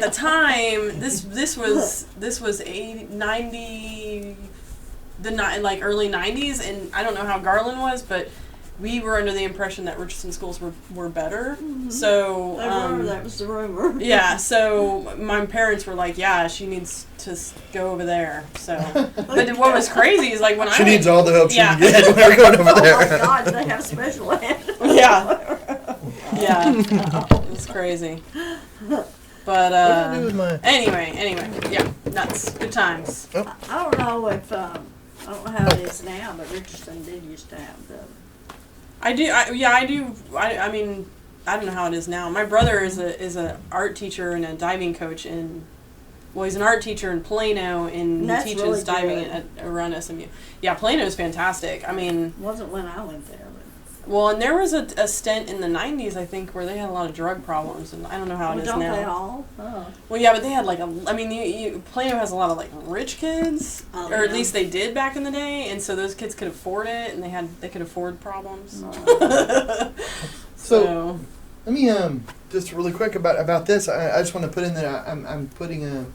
S2: the time, this was 80, 90, like early 90s, and I don't know how Garland was, but we were under the impression that Richardson schools were better. So
S3: That was the rumor.
S2: yeah, so my parents were like, yeah, she needs to go over there. So, but what was crazy is like when
S1: She
S2: I
S1: needs all the help she
S2: Yeah.
S1: can get when we're going over
S3: Oh my
S1: there.
S3: God, they have special ed.
S2: yeah, it's crazy. But
S1: What did I do with my?
S2: anyway, yeah, nuts, good times.
S3: I don't know if I don't know how it is now, but Richardson did used to have the.
S2: I do. I mean, I don't know how it is now. My brother is a art teacher and a diving coach in. Well, he's an art teacher in Plano, and he
S3: That's
S2: teaches
S3: really
S2: diving
S3: good.
S2: around SMU. Yeah, Plano's fantastic. I mean,
S3: Wasn't when I went there,
S2: well, and there was a stint in the 90s, I think, where they had a lot of drug problems, and I don't know how
S3: but
S2: it is
S3: don't
S2: now.
S3: they all? Oh.
S2: Well, yeah, but they had like I mean, Plano has a lot of like rich kids,
S3: Oh,
S2: or at
S3: yeah.
S2: least they did back in the day, and so those kids could afford it, and they could afford problems.
S3: Oh.
S1: So let me just really quick about this. I just want to put in that I'm putting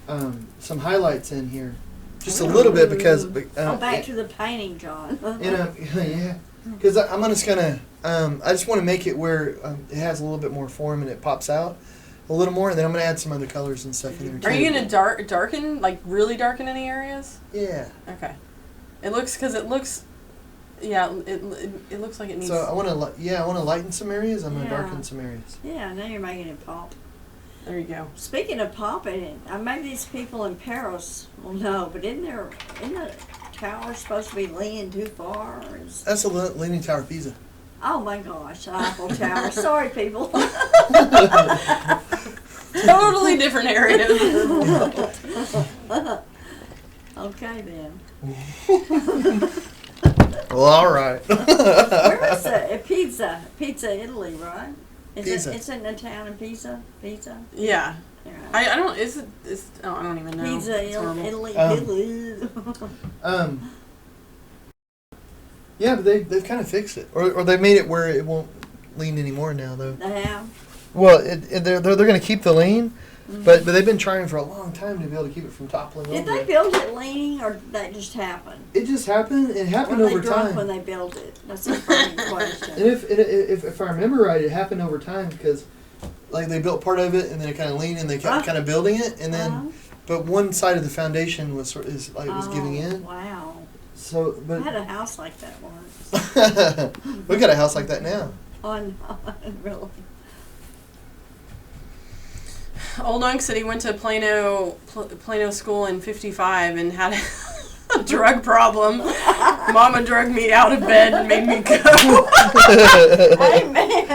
S1: some highlights in here, just a little bit because.
S3: Back to the painting, John.
S1: Yeah, because I'm just gonna. I just want to make it where it has a little bit more form and it pops out a little more, and then I'm gonna add some other colors and stuff in there too.
S2: Are you gonna darken, like really darken any areas?
S1: Yeah.
S2: Okay. It looks yeah, it looks like it needs.
S1: So I want to lighten some areas. I'm gonna
S3: Yeah.
S1: darken some areas.
S3: Yeah, now you're making it pop.
S2: There you go.
S3: Speaking of popping, maybe these people in Paris will know, but isn't the tower supposed to be leaning too far? Or is,
S1: That's the Leaning Tower of Pisa.
S3: oh my gosh, the Eiffel Tower. Sorry, people.
S2: Totally different area.
S3: Okay then.
S1: Well, all right.
S3: Where is it? Pizza, Italy, right?
S1: Pisa.
S3: It's in the town of Pisa. Pisa.
S2: Yeah.
S3: Yeah.
S2: I don't. Is it? Oh, I don't even know.
S3: Pisa,
S2: It's horrible.
S3: Italy.
S1: Yeah, but they've kind of fixed it, or they made it where it won't lean anymore now though.
S3: They have.
S1: Well, they're going to keep the lean, but they've been trying for a long time to be able to keep it from toppling
S3: Did
S1: over.
S3: they build it leaning, or did that just happen?
S1: It just happened. It happened
S3: Were they
S1: over
S3: drunk
S1: time.
S3: when they built it? That's a funny question.
S1: And if I remember right, it happened over time because, like, they built part of it and then it kind of leaned and they kept kind of building it and then, but one side of the foundation was giving in.
S3: Wow.
S1: So,
S3: I
S1: but
S3: had a house like that once.
S1: we got a house like that now.
S3: Oh, no, really.
S2: Old Unk said he went to Plano school in '55 and had a drug problem. Mama drugged me out of bed and made me go.
S3: Amen.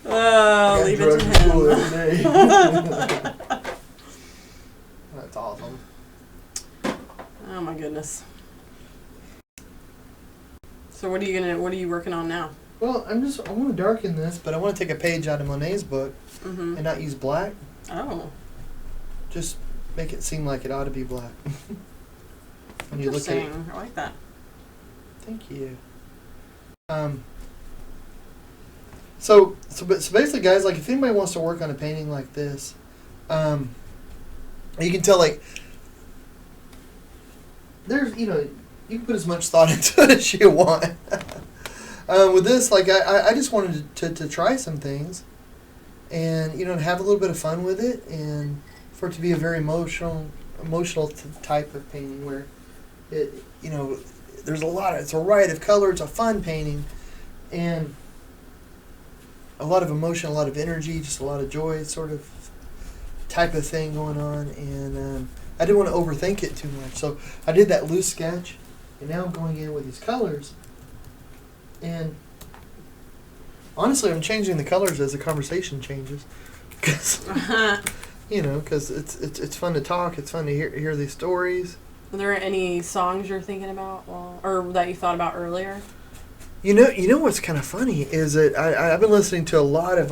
S2: Oh, leave it to
S1: School
S2: him.
S1: every day. That's awesome.
S2: Oh my goodness. So what are you working on now?
S1: Well, I want to darken this, but I want to take a page out of Monet's book
S2: Mm-hmm.
S1: and not use black.
S2: Oh.
S1: Just make it seem like it ought to be black. When you look at it.
S2: Interesting. I like that.
S1: Thank you. So basically, guys, like if anybody wants to work on a painting like this, you can tell like there's you can put as much thought into it as you want. With this, like I just wanted to try some things, and have a little bit of fun with it, and for it to be a very emotional type of painting where it there's it's a riot of color, it's a fun painting, and a lot of emotion, a lot of energy, just a lot of joy, sort of type of thing going on, and I didn't want to overthink it too much, so I did that loose sketch, and now I'm going in with these colors, and honestly, I'm changing the colors as the conversation changes, because because it's fun to talk, it's fun to hear these stories.
S2: Are there any songs you're thinking about, or that you thought about earlier?
S1: You know what's kind of funny is that I've been listening to a lot of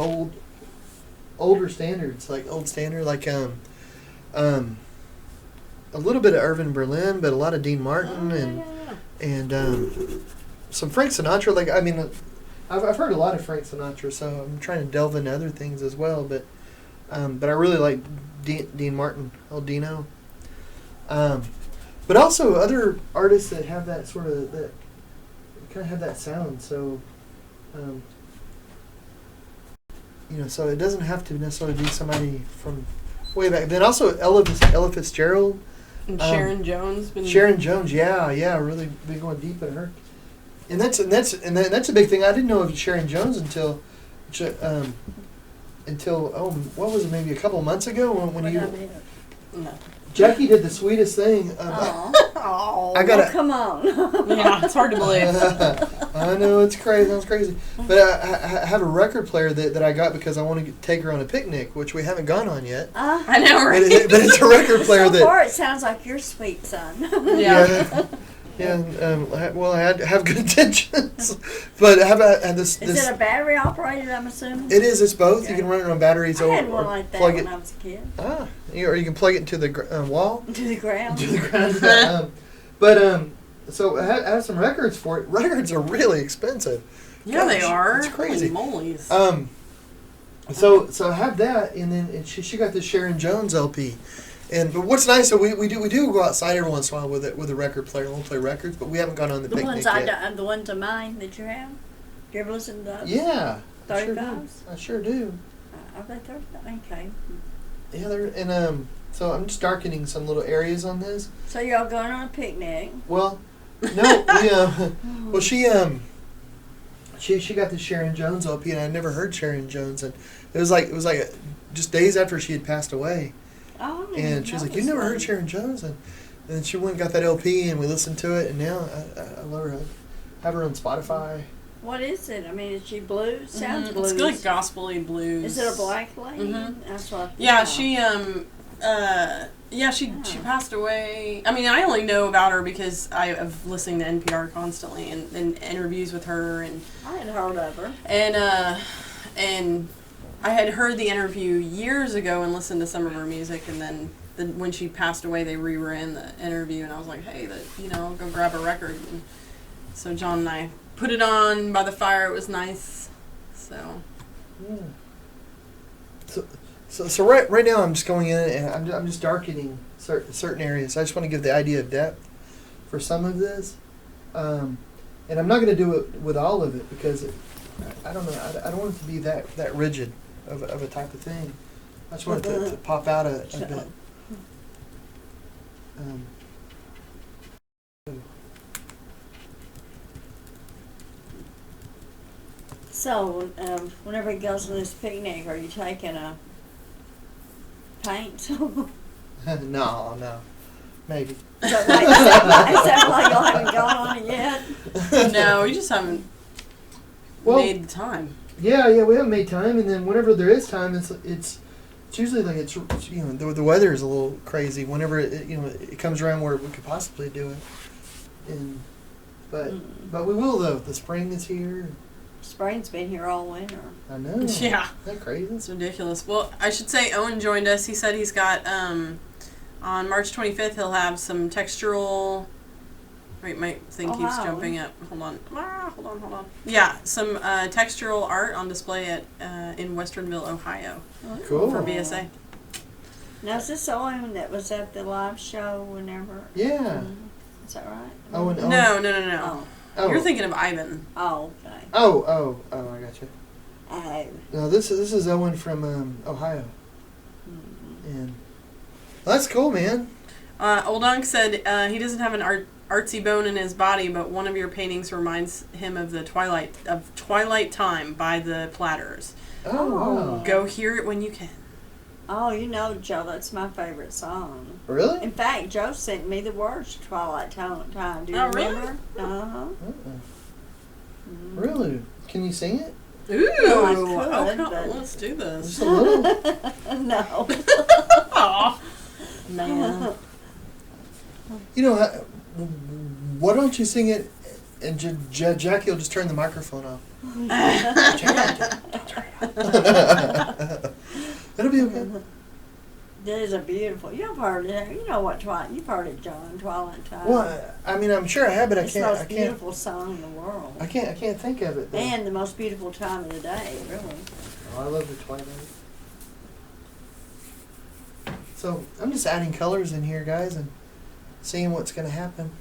S1: older standards, like a little bit of Irving Berlin, but a lot of Dean Martin and some Frank Sinatra. Like I've heard a lot of Frank Sinatra, so I'm trying to delve into other things as well. But I really like Dean Martin, El Dino. But also other artists that have that sort of that kind of have that sound. So, so it doesn't have to necessarily be somebody from way back. Then also Ella Fitzgerald.
S2: And Sharon Jones.
S1: Sharon Jones, yeah, really been going deep in her. And that's a big thing. I didn't know of Sharon Jones until what was it, maybe a couple of months ago when
S2: No.
S1: Jackie did the sweetest thing.
S3: Oh, come on.
S2: Yeah, it's hard to believe.
S1: I know, it's crazy. That's crazy. But I have a record player that I got because I want to take her on a picnic, which we haven't gone on yet.
S2: I know, right?
S1: But it's a record player
S3: so far, it sounds like your sweet son.
S2: Yeah.
S1: Well, I had to have good intentions, but I have this.
S3: Is it a battery operated? I'm assuming.
S1: It is. It's both.
S3: Okay.
S1: You can run it on batteries
S3: I
S1: or
S3: had one like that
S1: plug
S3: when
S1: it.
S3: I was a kid.
S1: Or you can plug it into the wall.
S3: To the ground.
S1: To the ground. So I have some records for it. Records are really expensive.
S2: Yeah, they are.
S1: It's crazy.
S2: Holy mollies.
S1: So I have that, and then she got the Sharon Jones LP. But what's nice, so we do go outside every once in a while with a record player. We'll play records, but we haven't gone on the picnic yet.
S3: The ones of mine that you have. Do you ever listen to those?
S1: Yeah.
S3: 35s?
S1: I sure do.
S3: I bet they're okay.
S1: Yeah, so I'm just darkening some little areas on this.
S3: So you're all going on a picnic?
S1: Well, no, she got the Sharon Jones LP, and I never heard Sharon Jones, and it was like just days after she had passed away.
S3: Oh,
S1: And she was like, "You never heard Sharon Jones?" And then she went and got that LP, and we listened to it, and now I love her. I have her on Spotify.
S3: What is it? I mean, is she blues? Sounds blues.
S2: It's like gospel-y blues.
S3: Is it a black lady?
S2: Mm-hmm.
S3: That's what.
S2: Yeah, she she passed away. I mean, I only know about her because I have listening to NPR constantly and interviews with her, and
S3: I had heard of her.
S2: And I had heard the interview years ago and listened to some of her music, and then when she passed away, they reran the interview, and I was like, hey, go grab a record. And so John and I put it on by the fire. It was nice. So.
S1: Yeah. So right now I'm just going in and I'm just darkening certain areas. I just want to give the idea of depth for some of this, and I'm not going to do it with all of it because I don't know. I don't want it to be that rigid of a type of thing. I just want it to pop out a bit.
S3: So, whenever he goes on this picnic, are you taking a paint?
S1: No, maybe.
S3: Is that like y'all haven't gone on it yet?
S2: No, we just haven't made the time.
S1: Yeah, we haven't made time, and then whenever there is time, it's usually like the weather is a little crazy. Whenever it comes around where we could possibly do it, but we will though. The spring is here.
S3: Spring's been here all winter.
S1: I know.
S2: Yeah.
S1: Isn't that crazy?
S2: It's ridiculous. Well, I should say Owen joined us. He said he's got, on March 25th, he'll have some textural... Wait, my thing keeps jumping up. Hold on. Hold on. Yeah, some textural art on display at in Westernville, Ohio.
S1: Cool.
S2: For BSA.
S3: Now, is this Owen that was at the live show whenever?
S1: Yeah.
S3: Is that right?
S1: Owen.
S2: No.
S1: Oh.
S2: You're thinking of Ivan.
S3: Oh, okay.
S1: Oh, I got you.
S3: Oh.
S1: No, this is Owen from Ohio.
S3: Mm-hmm.
S1: And well, that's cool, man.
S2: Old Unc said he doesn't have an artsy bone in his body, but one of your paintings reminds him of the Twilight Time by the Platters.
S1: Oh, wow.
S2: Go hear it when you can.
S3: Oh, you know, Joe, that's my favorite song.
S1: Really?
S3: In fact, Joe sent me the words to Twilight Time. Do you remember?
S2: Really?
S3: Uh-huh.
S1: Really? Can you sing it?
S2: Ooh!
S3: Well, I could, but...
S2: let's do this.
S1: Just a little?
S3: No.
S2: Aw. Man.
S1: You know, why don't you sing it and Jackie will just turn the microphone off. That'll be okay.
S3: That is a beautiful. You've heard it. You know what Twilight? You've heard it, John. Twilight Time.
S1: Well, I mean, I'm sure I have, but
S3: it's the most beautiful song in the world.
S1: I can't think of it. Though.
S3: And the most beautiful time of the day, really.
S1: Oh, I love the Twilight. So I'm just adding colors in here, guys, and seeing what's going to happen.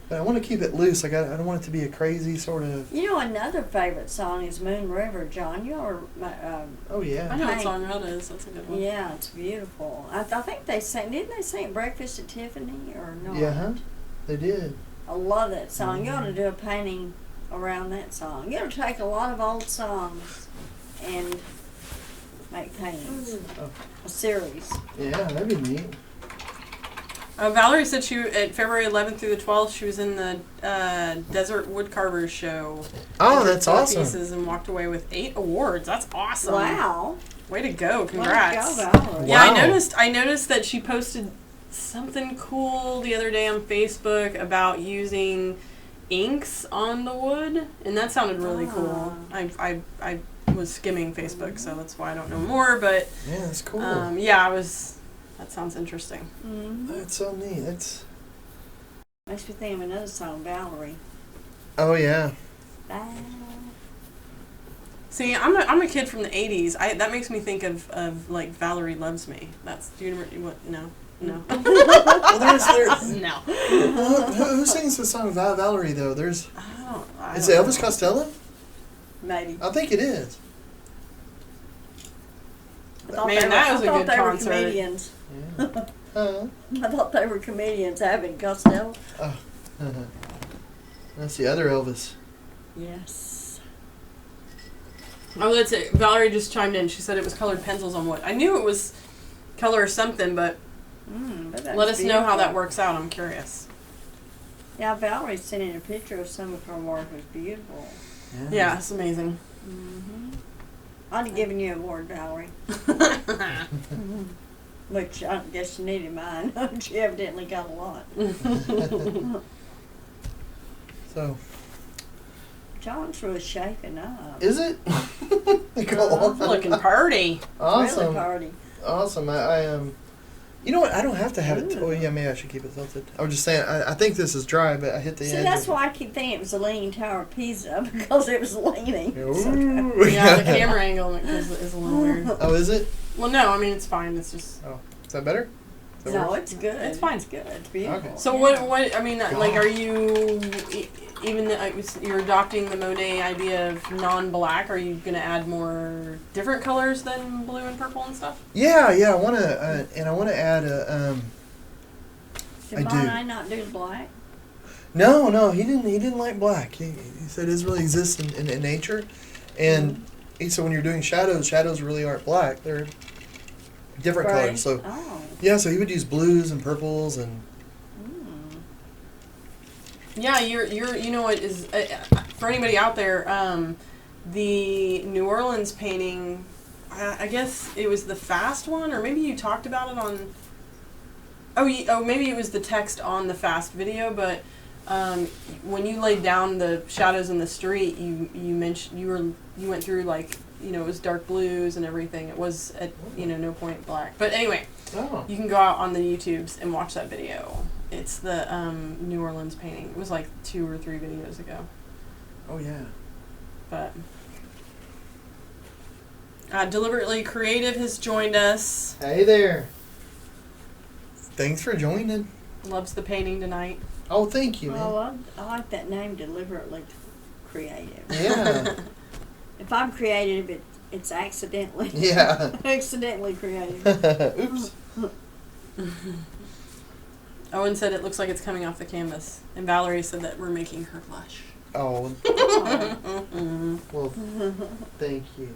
S1: But I want to keep it loose. I don't want it to be a crazy sort of...
S3: You know, another favorite song is Moon River, John. You're...
S1: oh, yeah.
S2: I know what song that is. That's a good one.
S3: Yeah, it's beautiful. I think they sang... Didn't they sing Breakfast at Tiffany or no?
S1: Yeah, huh? They did.
S3: I love that song. You ought to do a painting around that song. You ought to take a lot of old songs and make paintings.
S1: Oh.
S3: A series.
S1: Yeah, that'd be neat.
S2: Valerie said at February 11th through the 12th, she was in the Desert Woodcarvers show.
S1: Oh, that's awesome.
S2: Pieces and walked away with 8 awards. That's awesome.
S3: Wow.
S2: Way to go. Congrats.
S3: Way to go, Valerie.
S2: Yeah,
S1: Wow.
S2: I noticed that she posted something cool the other day on Facebook about using inks on the wood, and that sounded really cool. I was skimming Facebook, so that's why I don't know more, but
S1: Yeah, that's cool.
S2: that sounds interesting.
S3: Mm-hmm.
S1: That's so neat.
S3: Makes me think of another song, Valerie.
S1: Oh, yeah.
S2: See, I'm a kid from the 80s. That makes me think of like Valerie Loves Me. Do you remember what? No.
S1: Well, there's
S2: No.
S1: who sings the song Valerie, though? Is it
S2: don't
S1: Elvis
S2: know.
S1: Costello?
S3: Maybe.
S1: I think it is.
S2: Man, that was a good concert.
S3: Were comedians.
S1: Yeah.
S3: I thought they were comedians. Abbott Costello.
S1: Oh. That's the other Elvis.
S3: Yes.
S2: Oh, that's it. Valerie just chimed in. She said it was colored pencils on wood. I knew it was color or something, but let us know how that works out. I'm curious.
S3: Yeah, Valerie sent in a picture of some of her work. It was beautiful.
S2: Yeah, it's amazing.
S3: Mm-hmm. I'd have given you an award, Valerie. Which I guess you needed mine. She evidently got a lot.
S1: So.
S3: John's really shaking up.
S1: Is it? Cool.
S2: Looking pretty.
S1: Awesome.
S3: Really party.
S1: Awesome. I You know what? I don't have to have it. Oh, yeah, maybe I should keep it tilted. I was just saying, I think this is dry, but I hit the edge.
S3: See, that's why I keep thinking it was the Leaning Tower of Pisa, because it was leaning.
S1: Ooh.
S2: Yeah, the camera angle is a little weird.
S1: Oh, is it?
S2: Well, no, I mean, it's fine. It's just...
S1: Oh, is that better? Does that
S3: No,
S1: work?
S3: it's good.
S2: It's fine.
S3: It's good. It's beautiful.
S1: Okay.
S2: So what, I mean, like, are you, even, you're adopting the Monet idea of non-black, are you going to add more different colors than blue and purple and stuff?
S1: Yeah, I want to, and I want to add a,
S3: Did
S1: I do.
S3: Monet not do black?
S1: No, he didn't like black. He said it really exists in nature, and he said when you're doing shadows really aren't black. They're different
S3: Gray.
S1: colors. So
S3: Oh.
S1: yeah, so he would use blues and purples and.
S2: Yeah, you know what is, for anybody out there, the New Orleans painting, I guess it was the fast one, or maybe you talked about it on, maybe it was the text on the fast video, but when you laid down the shadows in the street, you mentioned you went through like, you know, it was dark blues and everything. It was at, you know, no point black. But anyway, you can go out on the YouTubes and watch that video. It's the New Orleans painting. It was like 2 or 3 videos ago.
S1: Oh yeah.
S2: But Deliberately Creative has joined us.
S1: Hey there. Thanks for joining.
S2: Loves the painting tonight.
S1: Oh, thank you, man.
S3: Oh, I like that name, Deliberately Creative.
S1: Yeah.
S3: If I'm creative, it's accidentally.
S1: Yeah.
S3: Accidentally creative.
S1: Oops.
S2: Owen said it looks like it's coming off the canvas. And Valerie said that we're making her blush.
S1: Oh. Well, thank you.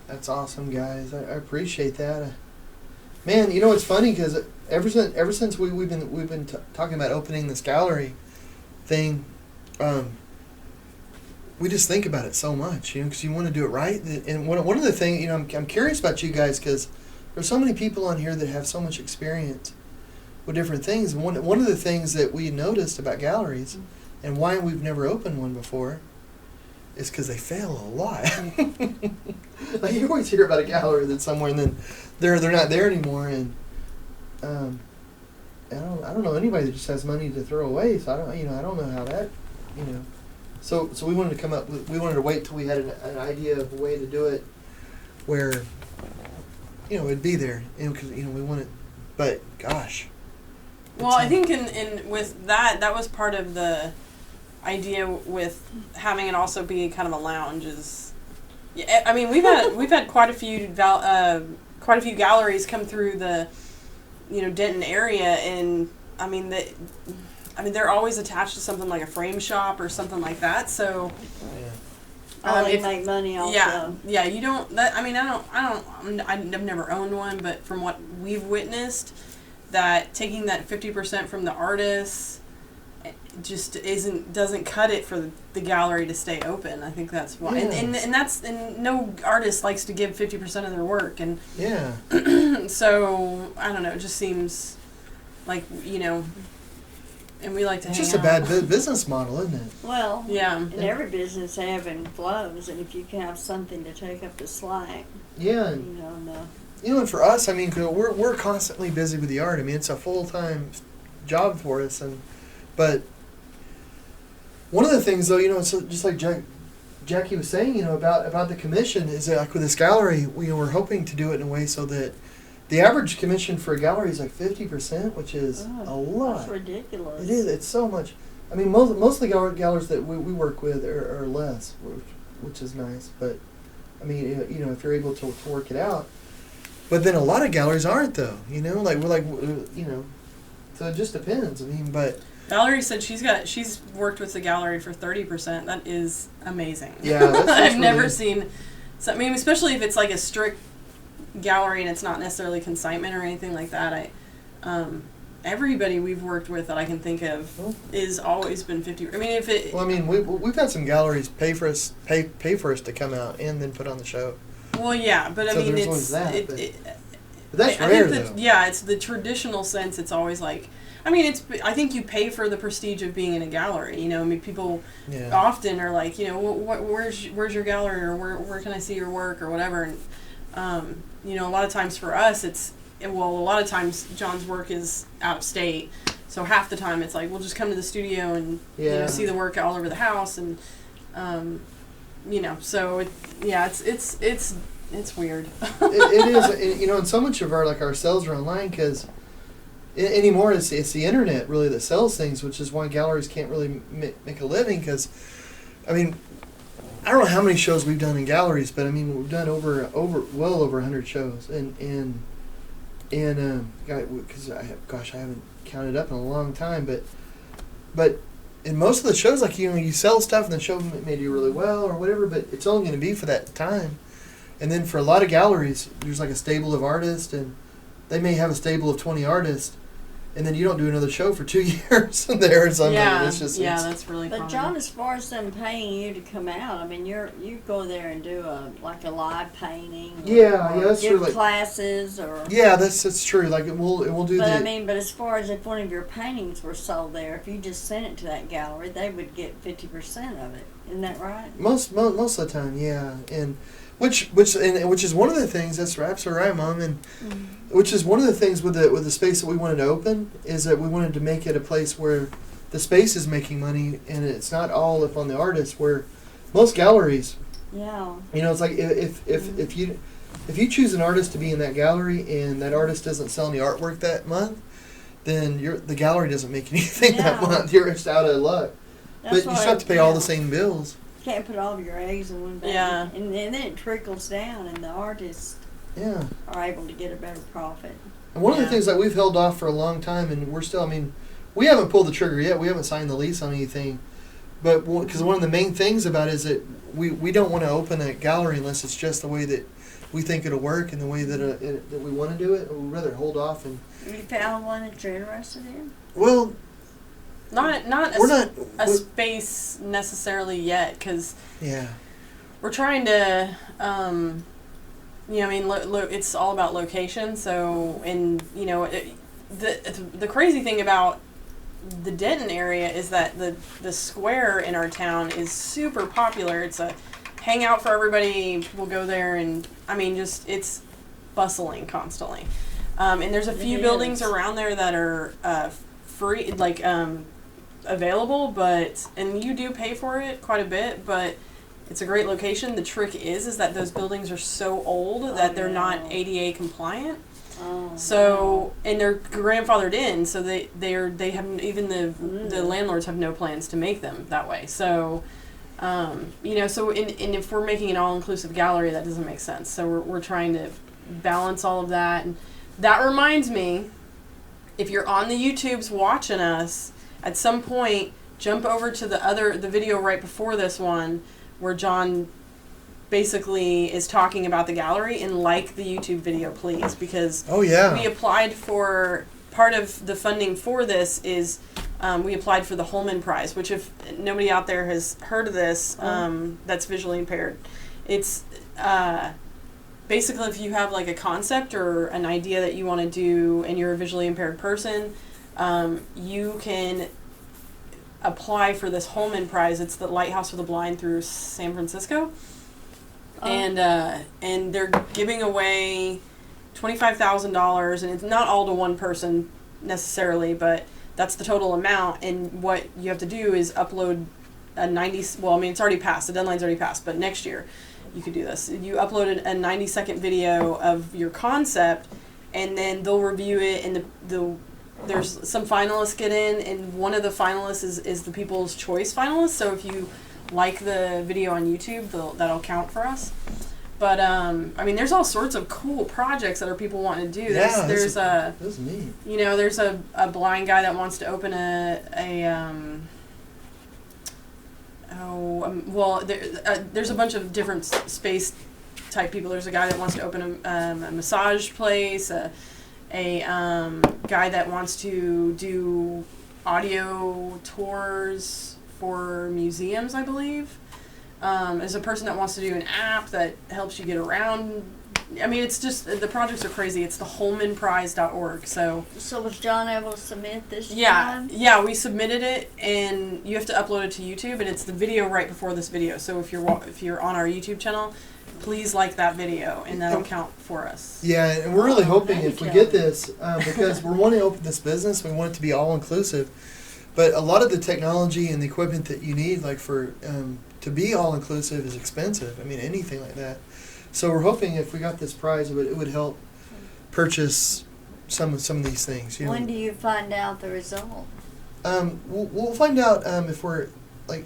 S1: That's awesome, guys. I appreciate that. Man, you know it's funny because ever since we've been talking about opening this gallery thing, we just think about it so much, you know, because you want to do it right. And one of the things, you know, I'm curious about you guys because there's so many people on here that have so much experience with different things. And one of the things that we noticed about galleries and why we've never opened one before is because they fail a lot. Like you always hear about a gallery that's somewhere and then they're not there anymore, and I don't know anybody that just has money to throw away. So I don't know how that, you know. So we wanted to wait till we had an idea of a way to do it where, you know, it'd be there, because you know we want it. But gosh.
S2: Well, I think in with that was part of the idea with having it also be kind of a lounge is, yeah, I mean we've had quite a few galleries come through the, you know, Denton area, and I mean they're always attached to something like a frame shop or something like that. So
S3: They make money off
S2: yeah, you don't. That, I mean, I've never owned one, but from what we've witnessed, that taking that 50% from the artists just doesn't cut it for the gallery to stay open. I think that's why, and no artist likes to give 50% of their work, and so I don't know. It just seems like, you know. And we like to hang out.
S1: It's just a bad business model, isn't it?
S3: Well,
S2: yeah.
S3: And every business ebbs and flows, and if you can have something to take up the slack,
S1: yeah. You know, and for us, I mean, 'cause we're constantly busy with the art. I mean, it's a full-time job for us, but one of the things, though, you know, it's just like Jackie was saying, you know, about the commission is that, like with this gallery, you know, we're hoping to do it in a way so that the average commission for a gallery is like 50%, which is a lot.
S3: That's ridiculous.
S1: It is. It's so much. I mean, most of the galleries that we work with are less, which is nice. But I mean, you know, if you're able to work it out. But then a lot of galleries aren't, though. You know, like we're like, you know, so it just depends. I mean, but
S2: Valerie said she's worked with the gallery for 30%. That is amazing.
S1: Yeah, that's
S2: I've never seen. So I mean, especially if it's like a strict gallery and it's not necessarily consignment or anything like that. Everybody we've worked with that I can think of is always been 50. I mean, if it.
S1: Well, I mean, we've had some galleries pay for us to come out and then put on the show.
S2: Well, yeah, but
S1: so
S2: I mean,
S1: it's that, but that's
S2: I
S1: rare,
S2: think that,
S1: though.
S2: yeah, it's the traditional sense. It's always like, I mean, I think you pay for the prestige of being in a gallery. You know, I mean, people often are like, you know, where's your gallery, or where can I see your work, or whatever. And you know, a lot of times for us, a lot of times John's work is out of state, so half the time it's like we'll just come to the studio and you know, see the work all over the house, and you know, so it's weird.
S1: It is, you know, and so much of our sales are online because anymore it's the internet really that sells things, which is why galleries can't really make a living. Because I mean, I don't know how many shows we've done in galleries, but I mean we've done well over 100 shows, and because I haven't counted up in a long time, but in most of the shows, like, you know, you sell stuff and the show may do really well or whatever, but it's only going to be for that time. And then for a lot of galleries, there's like a stable of artists, and they may have a stable of 20 artists, and then you don't do another show for 2 years there or something.
S2: Yeah,
S1: It's just,
S2: yeah,
S1: it's,
S2: that's really
S3: But
S2: common.
S3: John, as far as them paying you to come out, I mean, you go there and do a live painting. Or,
S1: Yeah,
S3: or
S1: yeah, that's
S3: give
S1: true, like-
S3: classes or.
S1: yeah, that's true. Like it will do
S3: But
S1: the.
S3: I mean, but as far as if one of your paintings were sold there, if you just sent it to that gallery, they would get 50% of it. Isn't that right?
S1: Most of the time, yeah, and which is one of the things. That's absolutely right, Mom, and which is one of the things with the space that we wanted to open is that we wanted to make it a place where the space is making money and it's not all up on the artist. Where most galleries,
S3: Yeah.
S1: you know, it's like if you choose an artist to be in that gallery and that artist doesn't sell any artwork that month, then the gallery doesn't make anything that
S3: Yeah.
S1: month. You're just out of luck.
S3: That's
S1: But you still have to pay all the same bills.
S3: Can't put all of your eggs in one basket.
S2: Yeah.
S3: And then it trickles down, and the artists
S1: Yeah.
S3: are able to get a better profit.
S1: And one of the
S2: Yeah.
S1: things that we've held off for a long time, and we're still, I mean, we haven't pulled the trigger yet. We haven't signed the lease on anything. But because one of the main things about it is that we don't want to open a gallery unless it's just the way that we think it'll work and the way that that we want to do it. We'd rather hold off and.
S3: Have you found one that you're interested in?
S1: Well,
S2: Not
S1: we're not.
S2: a space necessarily yet, because
S1: Yeah.
S2: we're trying to, you know, I mean, it's all about location. So, and you know, the crazy thing about the Denton area is that the square in our town is super popular. It's a hangout for everybody. People go there, and I mean, just it's bustling constantly. And there's a few
S3: It
S2: buildings
S3: is.
S2: around there that are free, like available, and you do pay for it quite a bit, but it's a great location. The trick is that those buildings are so old that they're not
S3: no.
S2: ADA compliant.
S3: Oh,
S2: So, and they're grandfathered in, so they have, even the landlords have no plans to make them that way. So, you know, so and if we're making an all-inclusive gallery, that doesn't make sense. So we're trying to balance all of that. And that reminds me, if you're on the YouTubes watching us, at some point, jump over to the video right before this one, where John basically is talking about the gallery, and like the YouTube video, please, because
S1: Oh yeah.
S2: we applied for, part of the funding for this is we applied for the Holman Prize, which, if nobody out there has heard of this, that's visually impaired, it's basically if you have like a concept or an idea that you want to do and you're a visually impaired person, you can apply for this Holman Prize. It's the Lighthouse for the Blind through San Francisco. And they're giving away $25,000, and it's not all to one person necessarily, but that's the total amount. And what you have to do is upload a 90. Well, I mean, it's already passed. The deadline's already passed, but next year you could do this. You upload a 90-second video of your concept, and then they'll review it. And there's some finalists get in, and one of the finalists is the People's Choice finalist. So if you like the video on YouTube, that'll count for us. But I mean, there's all sorts of cool projects that people want to do.
S1: That's neat.
S2: You know, there's a blind guy that wants to open there's a bunch of different space type people. There's a guy that wants to open a massage place, a guy that wants to do audio tours for museums, I believe. There's a person that wants to do an app that helps you get around. I mean, it's just, the projects are crazy. It's the holmanprize.org. So
S3: was John able to submit this
S2: yeah,
S3: time?
S2: we submitted it, and you have to upload it to YouTube, and it's the video right before this video. So if you're on our YouTube channel, please like that video, and that'll count for us.
S1: Yeah, and we're really hoping if we
S3: thank you.
S1: get this, because we're wanting to open this business, we want it to be all inclusive. But a lot of the technology and the equipment that you need, like for to be all inclusive, is expensive. I mean, anything like that. So we're hoping if we got this prize, it would help purchase some of these things. You know.
S3: When do you find out the result?
S1: We'll find out if we're like,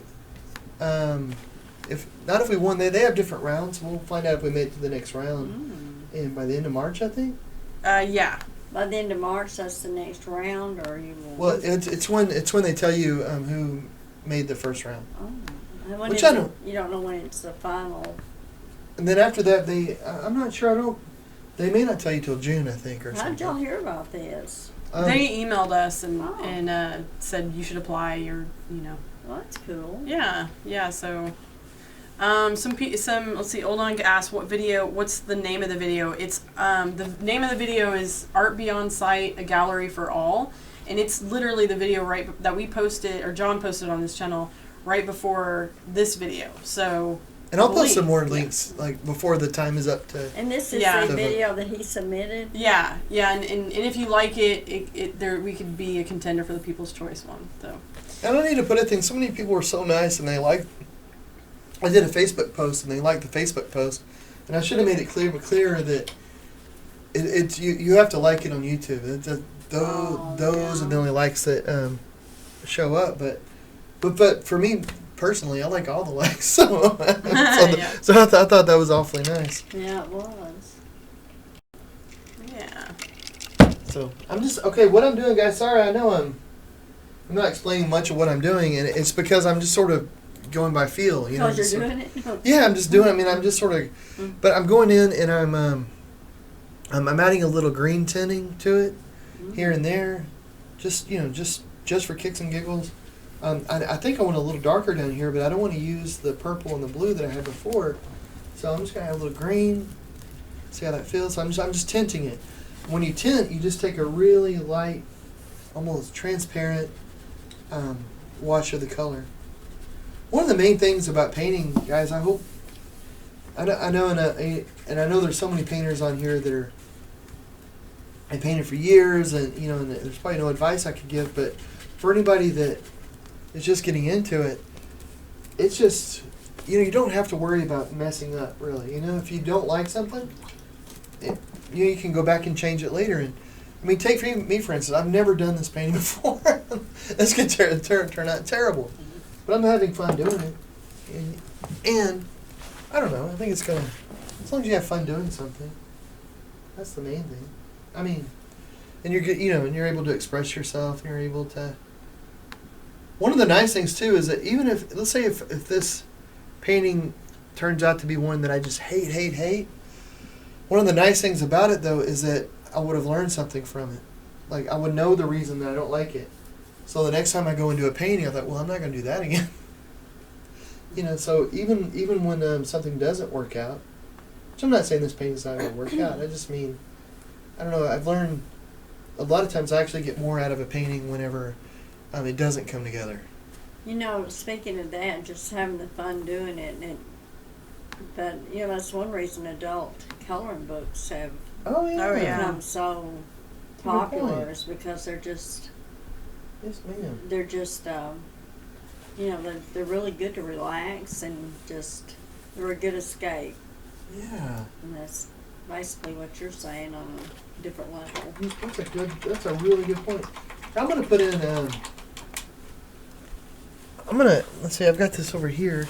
S1: if we won. They have different rounds. We'll find out if we made it to the next round, and by the end of March, I think.
S2: Yeah.
S3: By the end of March, that's the next round, or you will?
S1: Well, it's when they tell you who made the first round.
S3: Oh. And when
S1: Which
S3: is
S1: I don't-
S3: You don't know when it's the final.
S1: And then after that, I'm not sure. They may not tell you till June, I think, or
S3: How did y'all
S1: something.
S3: hear about this?
S2: They emailed us and
S3: Oh.
S2: said you should apply. Or
S3: Well, that's cool.
S2: Yeah. So, some let's see. Oldong asked what's the name of the video? It's the name of the video is Art Beyond Sight, a gallery for all, and it's literally the video that we posted or John posted on this channel right before this video. So.
S1: And I'll post some more links like before the time is up to.
S3: And this is
S2: Yeah.
S3: the video that he submitted.
S2: Yeah, and if you like it, we could be a contender for the People's Choice one. So.
S1: I don't need to put a thing. So many people were so nice, and they liked. I did a Facebook post, and they liked the Facebook post, and I should have made it clearer that it's you have to like it on YouTube. It's those are the only likes that show up. But for me personally, I like all the likes. So
S2: Yeah.
S1: so I thought that was awfully nice.
S3: Yeah, it was.
S2: Yeah.
S1: So I'm just okay. What I'm doing, guys. Sorry, I know I'm not explaining much of what I'm doing, and it's because I'm just sort of going by feel.
S3: Because
S1: just
S3: you're
S1: sort
S3: doing it?
S1: of- Yeah, I'm just doing. I mean, I'm just sort of. But I'm going in and I'm adding a little green tinting to it here and there, just for kicks and giggles. I think I want a little darker down here, but I don't want to use the purple and the blue that I had before. So I'm just gonna add a little green. See how that feels. I'm just tinting it. When you tint, you just take a really light, almost transparent wash of the color. One of the main things about painting, guys, I know there's so many painters on here that I painted for years, and and there's probably no advice I could give, but for anybody that is just getting into it, it's just you don't have to worry about messing up really. If you don't like something, you can go back and change it later. And I mean, take me for instance. I've never done this painting before. This could turn out terrible, but I'm having fun doing it, and I don't know. I think it's gonna, as long as you have fun doing something, that's the main thing. I mean, and you're good, and you're able to express yourself, and you're able to. One of the nice things too is that even if, let's say if this painting turns out to be one that I just hate, one of the nice things about it though is that I would have learned something from it. Like I would know the reason that I don't like it. So the next time I go into a painting, I thought, well, I'm not going to do that again. So even when something doesn't work out, which I'm not saying this painting's not going to work out. I just mean, I don't know. I've learned a lot of times I actually get more out of a painting whenever it doesn't come together.
S3: Speaking of that, just having the fun doing it, but that's one reason adult coloring books have
S1: Oh yeah.
S3: become so
S1: That's a good
S3: popular
S1: point.
S3: is because they're just
S1: Yes, ma'am.
S3: they're really good to relax and just they're a good escape,
S1: Yeah.
S3: and that's basically what you're saying on a different level.
S1: That's a really good point. I'm gonna put in. Let's see. I've got this over here.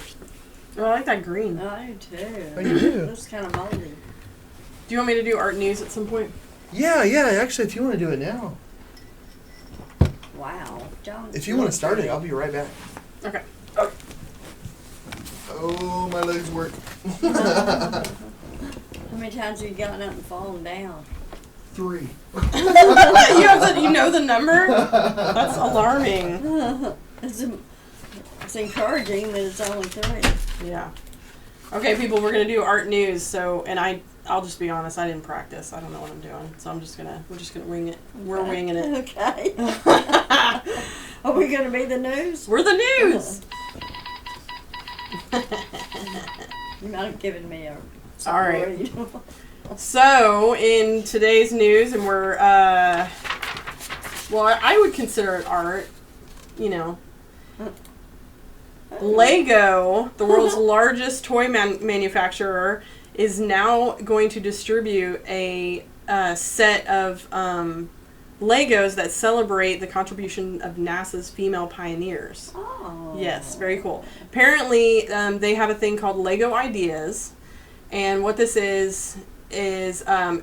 S2: Oh, I like that green.
S3: I do too.
S1: Oh, you do?
S3: It's kind of moldy.
S2: Do you want me to do art news at some point?
S1: Yeah. Actually, if you want to do it now,
S3: Wow, John.
S1: if you want to start it, I'll be right back.
S2: Okay.
S1: Oh, my legs work.
S3: How many times have you gotten up and fallen down?
S1: 3.
S2: You know the number? That's alarming.
S3: It's encouraging that it's only 3.
S2: Yeah. Okay, people, we're gonna do art news. So, and I'll just be honest, I didn't practice. I don't know what I'm doing, so we're just gonna wing it. We're winging it.
S3: Okay. Are we gonna be the news?
S2: We're the news.
S3: You might have given me a.
S2: All right. So, in today's news, and we're well, I would consider it art. Lego, the world's largest toy manufacturer, is now going to distribute a set of Legos that celebrate the contribution of NASA's female pioneers.
S3: Oh.
S2: Yes, very cool. Apparently, they have a thing called Lego Ideas, and what this is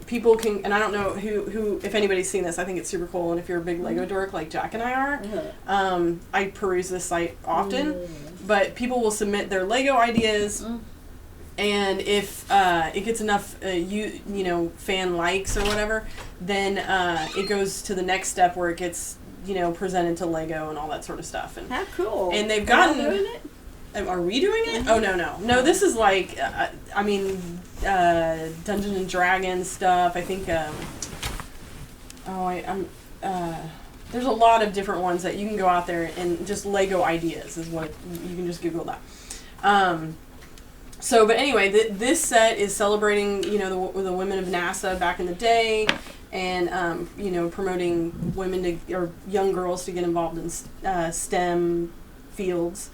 S2: people can, and I don't know who if anybody's seen this. I think it's super cool, and if you're a big Lego dork like Jack and I are, I peruse this site often. But people will submit their Lego ideas, and if it gets enough fan likes or whatever, then it goes to the next step where it gets presented to Lego and all that sort of stuff. And
S3: how cool!
S2: And they've
S3: Am I
S2: gotten.
S3: doing it?
S2: Are we doing it? Oh no! This is like Dungeons and Dragons stuff. I think. There's a lot of different ones that you can go out there and just Lego ideas is what you can just Google that. But anyway, this set is celebrating the women of NASA back in the day, and promoting women or young girls to get involved in STEM fields.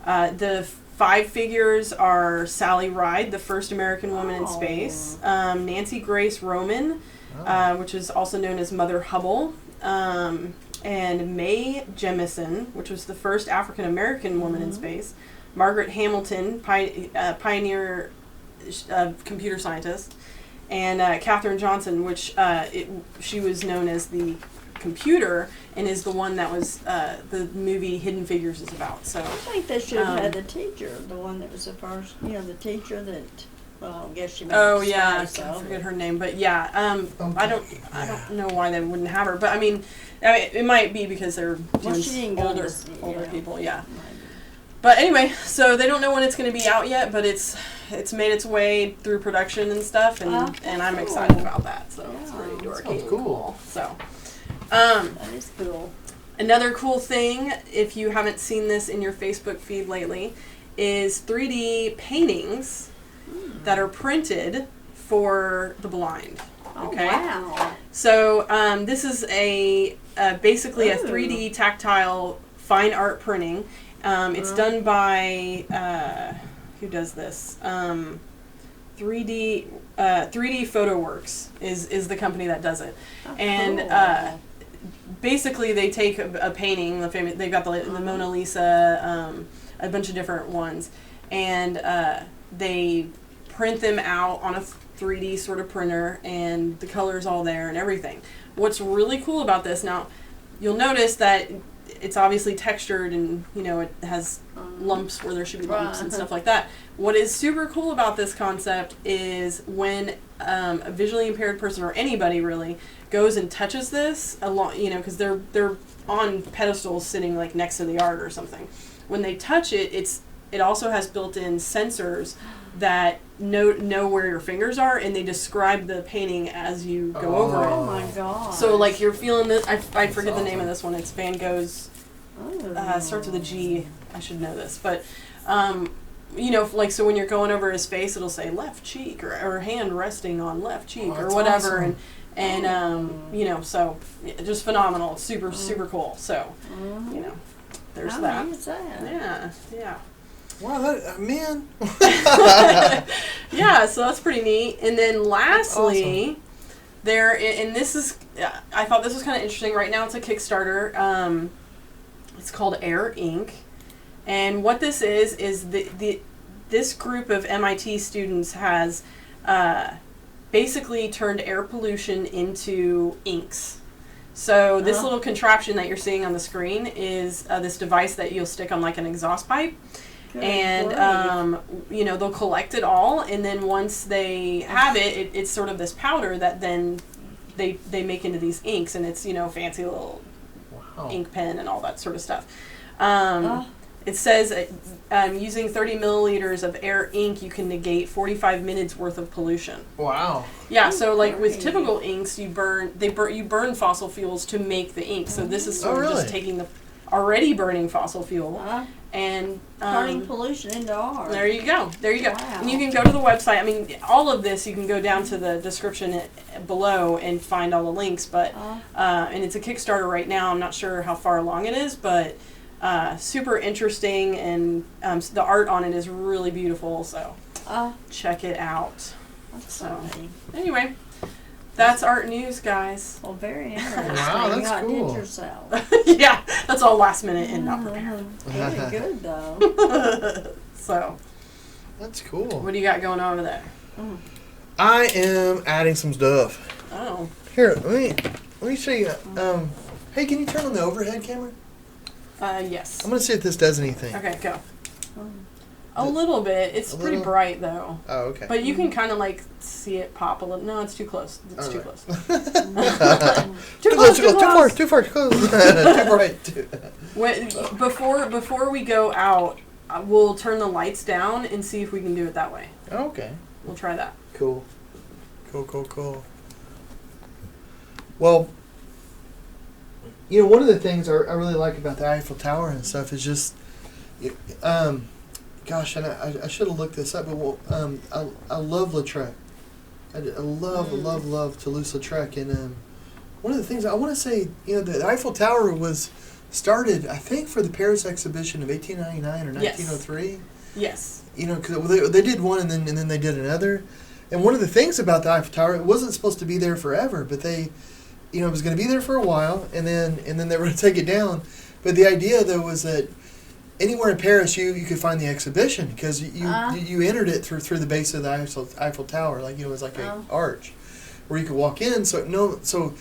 S2: The 5 figures are Sally Ride, the first American woman in space, Nancy Grace Roman, which is also known as Mother Hubble, and Mae Jemison, which was the first African American woman in space, Margaret Hamilton, pioneer computer scientist, and Katherine Johnson, which she was known as the computer and is the one that was the movie Hidden Figures is about. So
S3: I think they should have had the teacher, the one that was the first, the teacher that. Well, I guess she.
S2: I forget her name, but yeah, I don't know why they wouldn't have her, but I mean, it might be because they're older people, yeah. But anyway, so they don't know when it's going to be out yet, but it's made its way through production and stuff, and I'm excited about that. So it's pretty dorky.
S1: Sounds cool.
S2: So,
S3: that is cool.
S2: Another cool thing, if you haven't seen this in your Facebook feed lately, is 3D paintings that are printed for the blind. Okay.
S3: Oh, wow.
S2: So this is basically a 3D tactile fine art printing. It's done by who does this? 3D PhotoWorks is the company that does it, and basically they take a painting. They've got the Mona Lisa, a bunch of different ones, and they print them out on a 3D sort of printer, and the color's all there and everything. What's really cool about this, now you'll notice that it's obviously textured and it has lumps where there should be lumps and stuff like that. What is super cool about this concept is when a visually impaired person or anybody really goes and touches this along, because they're on pedestals sitting like next to the art or something. When they touch it, it also has built-in sensors that know where your fingers are, and they describe the painting as you go over it.
S3: Oh my god!
S2: So like you're feeling this. I forget the name of this one. It's Van Gogh's. Starts with a G. I should know this, but like so when you're going over his face, it'll say left cheek or hand resting on left cheek or whatever,
S1: awesome.
S2: and so just phenomenal. Super cool. So there's
S3: How
S2: that.
S3: neat is that?
S2: Yeah.
S1: Wow, that man.
S2: Yeah, so that's pretty neat. And then lastly, and this is, I thought this was kind of interesting. Right now it's a Kickstarter. It's called Air Ink. And what this is this group of MIT students has basically turned air pollution into inks. So this little contraption that you're seeing on the screen is this device that you'll stick on like an exhaust pipe. And they'll collect it all, and then once they have it's sort of this powder that then they make into these inks, and it's fancy little ink pen and all that sort of stuff. It says using 30 milliliters of air ink, you can negate 45 minutes worth of pollution.
S1: Wow.
S2: Yeah, so like with typical inks, you burn fossil fuels to make the ink. So this is sort of just taking the already burning fossil fuel and
S3: turning pollution into art.
S2: There you go.
S3: Wow.
S2: And you can go to the website. I mean, all of this you can go down to the description below and find all the links. But and it's a Kickstarter right now. I'm not sure how far along it is, but super interesting, and the art on it is really beautiful. So check it out.
S3: That's so neat.
S2: Anyway. That's art news, guys.
S3: Well, very interesting.
S1: Wow, that's
S3: you
S1: cool.
S3: outdid yourself.
S2: Yeah, that's all last minute and not prepared.
S3: Very good, though.
S2: So.
S1: That's cool.
S2: What do you got going on over there?
S1: I am adding some stuff.
S2: Oh.
S1: Here, let me show you. Hey, can you turn on the overhead camera?
S2: Yes.
S1: I'm going to see if this does anything.
S2: Okay, go. A little bit. It's pretty bright though.
S1: Oh, okay.
S2: But you can kind of like see it pop a little. No, it's too close. It's too close.
S1: Too far. Too bright.
S2: Before we go out, we'll turn the lights down and see if we can do it that way.
S1: Okay.
S2: We'll try that.
S1: Cool. Well, one of the things I really like about the Eiffel Tower and stuff is just, gosh, and I should have looked this up, but I love Lautrec. I love Toulouse-Lautrec, and one of the things I want to say, the Eiffel Tower was started, I think, for the Paris exhibition of 1899 or 1903.
S2: Yes.
S1: Because they did one and then they did another. And one of the things about the Eiffel Tower, it wasn't supposed to be there forever, but they, it was going to be there for a while, and then they were going to take it down. But the idea, though, was that anywhere in Paris you could find the exhibition, because you entered it through the base of the Eiffel Tower, like it was like an arch where you could walk in. So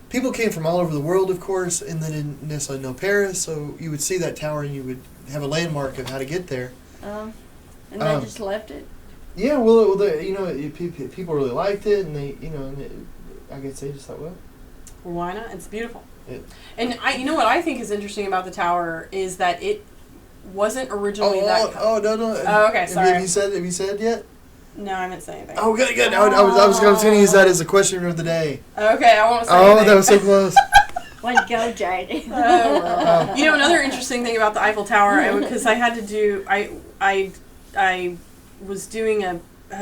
S1: people came from all over the world, of course, and they didn't necessarily know Paris. So you would see that tower and you would have a landmark of how to get there.
S3: And they just left it.
S1: Yeah, well, people really liked it, and they, I guess they just thought, well,
S2: why not? It's beautiful. And what I think is interesting about the tower is that it wasn't originally that color.
S1: No.
S2: Oh, okay, sorry.
S1: Have you said yet?
S2: No, I didn't say anything.
S1: Oh, good. I was going to use that as a question of the day.
S2: Okay, I won't say anything.
S1: Oh, that was so close.
S3: Way to go, JD.
S2: Another interesting thing about the Eiffel Tower, because I had to do, I was doing a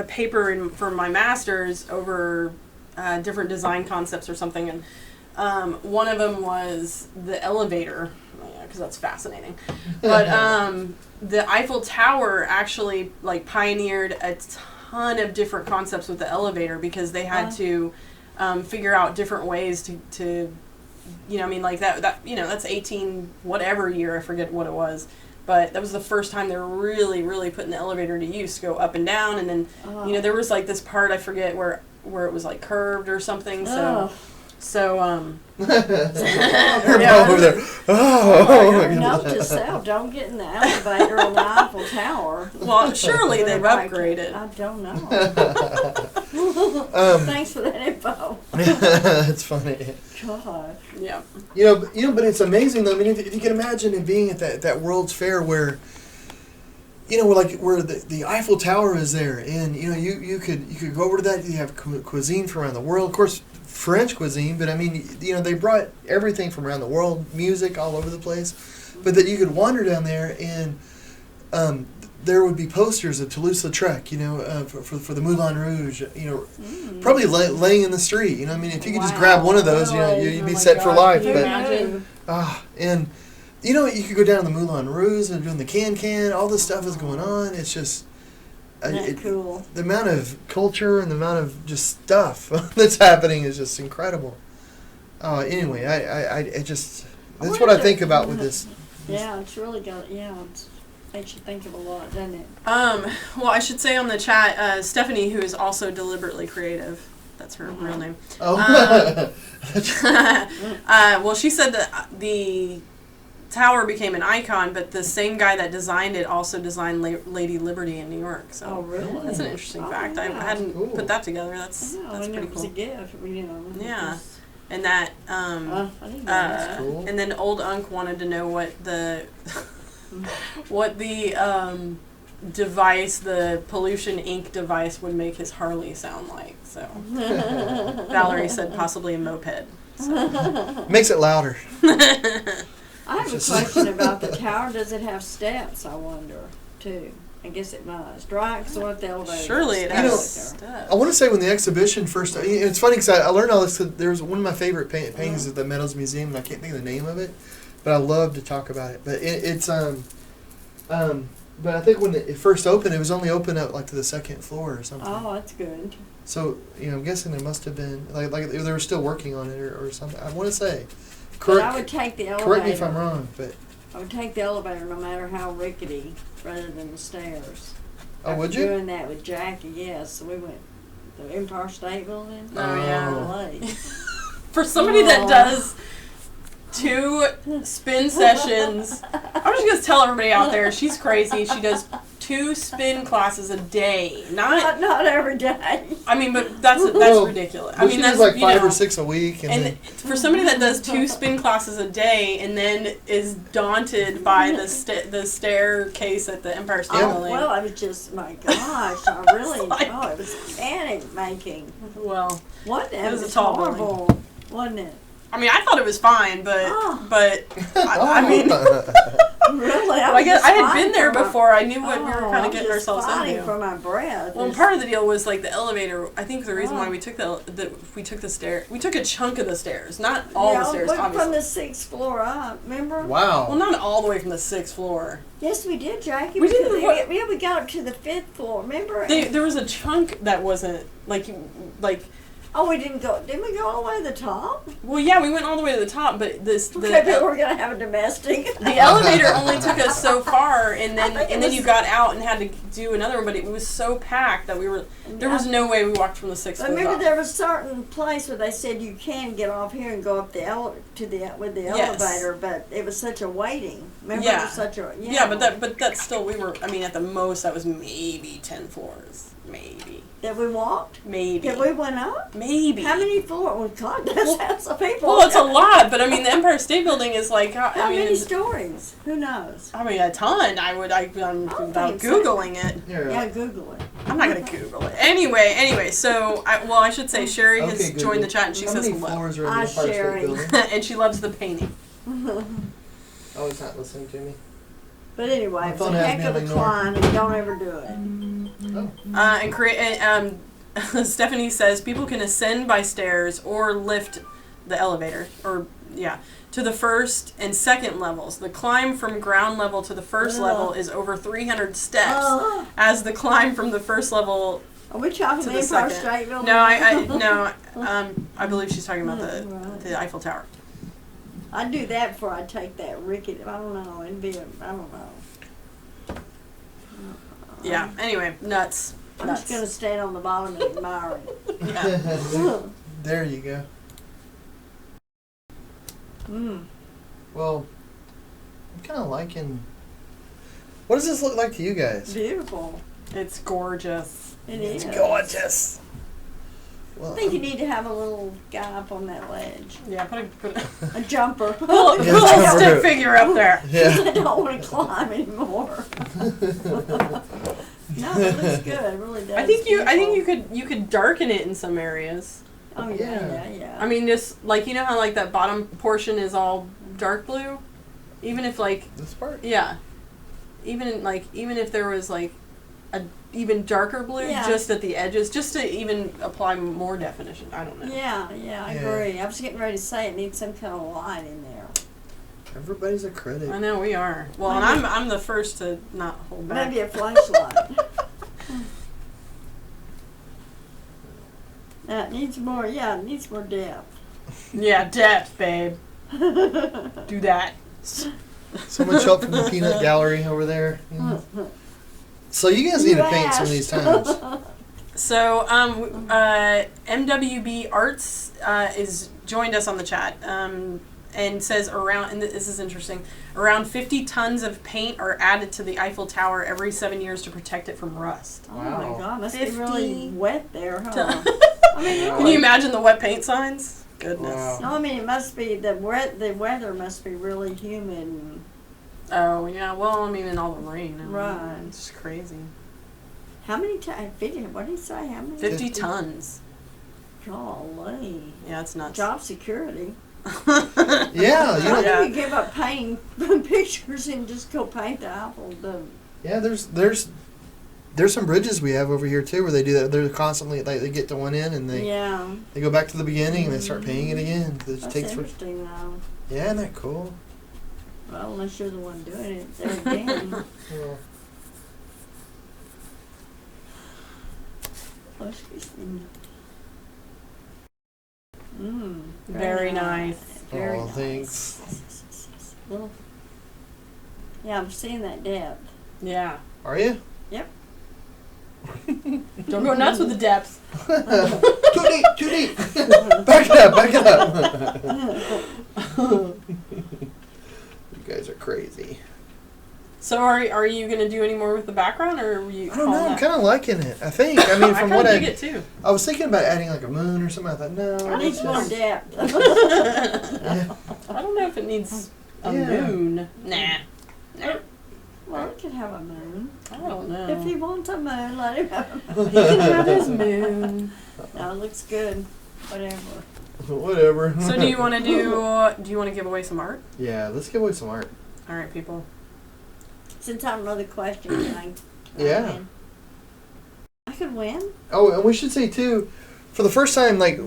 S2: paper for my master's over different design concepts or something, and one of them was the elevator, because that's fascinating. But the Eiffel Tower actually pioneered a ton of different concepts with the elevator, because they had to figure out different ways to that's 18 whatever year, I forget what it was. But that was the first time they were really, really putting the elevator to use, to go up and down. And then, there was this part, I forget, where it was curved or something.
S1: Everybody over there.
S3: Note to self, don't get in the elevator on the Eiffel Tower.
S2: Well, surely they've upgraded.
S3: I don't know. Thanks for that info.
S1: That's funny.
S3: God.
S2: Yeah.
S1: But it's amazing though. I mean, if you can imagine it being at that World's Fair where, where the Eiffel Tower is there, and you could go over to that. You have cuisine from around the world, of course, French cuisine. But I mean, they brought everything from around the world, music all over the place. But that you could wander down there, and there would be posters of Toulouse-Lautrec, for the Moulin Rouge, probably laying in the street. I mean, if you could just grab one of those, you'd be set for life.
S2: Can you imagine?
S1: And you could go down to the Moulin Rouge and doing the can, all this stuff is going on. It's just
S3: cool.
S1: The amount of culture and the amount of just stuff that's happening is just incredible. Anyway, that's what I think about with this.
S3: Yeah, it's really got, it makes you think of a lot, doesn't it?
S2: Well, I should say on the chat, Stephanie, who is also deliberately creative, that's her real name.
S1: Oh.
S2: Well, she said that the tower became an icon, but the same guy that designed it also designed Lady Liberty in New York. So
S3: oh, really?
S2: That's an interesting fact.
S3: Yeah.
S2: I hadn't put that together. That's pretty
S3: it was
S2: cool.
S3: a gift,
S2: Yeah. And that,
S1: cool.
S2: and then old Unc wanted to know what the device, the pollution ink device, would make his Harley sound like. So Valerie said possibly a moped. So.
S1: Makes it louder.
S3: I have a question about the tower. Does it have steps, I wonder, too? I guess it must, right? Because what the elevator
S2: surely it has steps.
S1: I want to say when the exhibition first, it's funny because I learned all this. Cause there's one of my favorite paintings at the Meadows Museum, and I can't think of the name of it, but I love to talk about it. But but I think when it first opened, it was only open up to the second floor or something.
S3: Oh, that's good.
S1: So I'm guessing there must have been like they were still working on it or something. I want to say.
S3: But I would take the elevator.
S1: Correct me if I'm wrong, but
S3: I would take the elevator no matter how rickety, rather than the stairs.
S1: Oh, would you?
S3: Doing that with Jackie, yes. So we went to the Empire State Building.
S2: Oh, yeah. For
S3: somebody
S2: that does 2 spin sessions, I'm just gonna tell everybody out there, she's crazy. She does 2 spin classes a day. Not
S3: Not every day.
S2: I mean, but that's
S1: Well,
S2: ridiculous.
S1: But
S2: I mean,
S1: she
S2: that's
S1: does like 5
S2: you know,
S1: or 6 a week, and
S2: and
S1: then,
S2: for somebody that does 2 spin classes a day and then is daunted by the staircase at the Empire State
S1: Yeah.
S2: Building.
S3: Well, I was just, my gosh, I really,
S2: like-
S3: it was panic making.
S2: Well,
S3: Wasn't it?
S2: It was a
S3: was
S2: tall
S3: horrible, wasn't it?
S2: I mean, I thought it was fine, but
S3: Oh.
S2: I mean,
S3: Really?
S2: I guess
S3: was
S2: I had
S3: fighting
S2: been there
S3: for my-
S2: before. I knew what we were
S3: Oh,
S2: kind
S3: I
S2: of getting
S3: was
S2: ourselves
S3: fighting
S2: into.
S3: for my breath.
S2: Well,
S3: It's-
S2: part of the deal was like the elevator. I think the reason why
S3: Oh.
S2: we took the stair, we took a chunk of the stairs, not all the stairs,
S3: went
S2: obviously.
S3: from the 6th floor up, remember?
S1: wow.
S2: Well, not all the way from the 6th floor.
S3: Yes, we did, Jackie.
S2: We
S3: because
S2: didn't- what-
S3: we got up to the 5th floor, remember?
S2: There was a chunk that wasn't like.
S3: Oh, we didn't go. Didn't we go all the way to the top?
S2: Well, yeah, we went all the way to the top, but
S3: Okay, but we're gonna have a domestic.
S2: the elevator only took us so far, and
S3: I think it
S2: then
S3: was-
S2: you got out and had to do another one. But it was so packed that there was no way we walked from the 6th
S3: I
S2: floor
S3: remember
S2: up.
S3: there was a certain place where they said you can get off here and go up with the
S2: Yes.
S3: elevator, but it was such a waiting. Remember, it
S2: Yeah.
S3: was such a
S2: Yeah, but that's still we were. I mean, at the most, that was maybe 10 floors, maybe.
S3: that we walked.
S2: Maybe.
S3: That we went up.
S2: Maybe.
S3: How many floors? Oh God, that's lots of people.
S2: Well, it's a lot, but I mean, the Empire State Building is like.
S3: How
S2: I mean,
S3: many stories? Who knows?
S2: I mean, a ton. I'm without
S3: think so.
S2: Googling it.
S1: You're
S3: Yeah,
S1: right.
S3: Google it.
S2: I'm not gonna Google it. Anyway. So, I should say Sherry has
S1: Okay,
S2: joined
S1: Google.
S2: the chat and she
S1: How
S2: says
S1: many
S2: hello,
S1: floors are in the
S3: Ah,
S1: Empire State
S3: Sherry.
S1: Building?
S2: and she loves the painting.
S1: Oh, he's not listening to me.
S3: But anyway,
S1: My
S3: it's a
S1: phone has
S3: heck
S1: me
S3: of a
S1: on ignore.
S3: climb, and don't ever do it.
S1: Oh.
S2: And Stephanie says people can ascend by stairs or lift the elevator, to the first and second levels. The climb from ground level to the first
S3: Ugh.
S2: level is over 300 steps,
S3: Ugh.
S2: as the climb from the first level
S3: Are we talking
S2: to
S3: the
S2: the
S3: Empire
S2: second.
S3: State Building?
S2: I believe she's talking about
S3: Right.
S2: the Eiffel Tower.
S3: I'd do that before I take that rickety. I don't know. I don't know.
S2: Yeah. Anyway, nuts.
S3: I'm just gonna stand on the bottom and admire it.
S2: Yeah.
S1: There you go.
S3: Mm.
S1: Well, I'm kind of liking. What does this look like to you guys?
S3: Beautiful.
S2: It's gorgeous.
S3: It is.
S1: It's gorgeous. Well,
S3: I think you need to have a little guy up on that ledge.
S2: Yeah. Put
S3: A jumper.
S2: a little
S1: Yeah,
S2: stick figure up there.
S1: yeah.
S3: I don't want to climb anymore. No, it looks good. It really does.
S2: I think
S3: Beautiful.
S2: you could darken it in some areas.
S3: Oh yeah.
S2: I mean, just like you know how like that bottom portion is all dark blue, even if like
S1: This part?
S2: even if there was like a even darker blue
S3: Yeah.
S2: just at the edges, just to even apply more definition. I don't know.
S3: Yeah, I
S1: Yeah.
S3: agree. I was getting ready to say it needs some kind of light in there.
S1: Everybody's a critic.
S2: I know we are. Well, and I'm the first to not hold back.
S3: Maybe a flashlight. It needs more. Yeah, it needs more depth.
S2: Yeah, depth, babe. Do that.
S1: So much help from the peanut gallery over there. So you guys need to paint some of these times.
S2: So, MWB Arts is joined us on the chat and says and this is interesting, around 50 tons of paint are added to the Eiffel Tower every 7 years to protect it from rust.
S3: Oh
S1: Wow.
S3: my God, must
S2: 50
S3: be really wet there, huh? I mean,
S2: Can you imagine the wet paint signs? Goodness.
S1: Wow.
S3: no, I mean it must be the weather must be really humid. And,
S2: Oh, yeah. Well, I mean, in all the rain. I mean,
S3: Right.
S2: It's just crazy.
S3: how many times? What did he say? How many?
S2: 50
S1: 50.
S2: tons.
S3: Golly,
S2: Yeah, it's nuts.
S3: job security.
S1: Yeah, you know,
S2: Yeah.
S3: You give up painting pictures and just go paint the Eiffel.
S1: yeah. There's some bridges we have over here too where they do that. They're constantly like they get to one end and they go back to the beginning and they start painting it again. 'Cause it just
S3: That's
S1: takes
S3: interesting though.
S1: Yeah, isn't that cool?
S3: Well, unless you're the one doing it, there again.
S1: Well,
S3: Oh, excuse me. Mm,
S2: Very nice.
S3: Very
S1: Aw,
S3: nice.
S1: thanks.
S3: Little, yeah, I'm seeing that depth.
S2: Yeah.
S1: are you?
S3: Yep.
S2: Don't go nuts with the depth.
S1: Too deep, too deep. Back it up. You guys are crazy.
S2: So are you gonna do any more with the background, or are you?
S1: I don't know. I'm kind of liking it. I think. I mean, from
S2: I
S1: what
S2: dig it too.
S1: I was thinking about adding like a moon or something. I thought, no.
S3: I need
S1: it's
S3: more
S1: just-
S3: depth.
S1: Yeah.
S2: I don't know if it needs a
S1: Yeah.
S2: moon. Nah.
S3: Well, he can have a moon.
S2: I don't know.
S3: If he wants a moon, let him have a moon.
S2: He can have his moon.
S3: No, it looks good. Whatever.
S1: Whatever.
S2: So do you want to give away some art?
S1: Yeah, let's give away some art.
S2: All right, people.
S3: Since I don't know the question, I
S1: Yeah.
S3: win. I could win.
S1: Oh, and we should say too, for the first time, like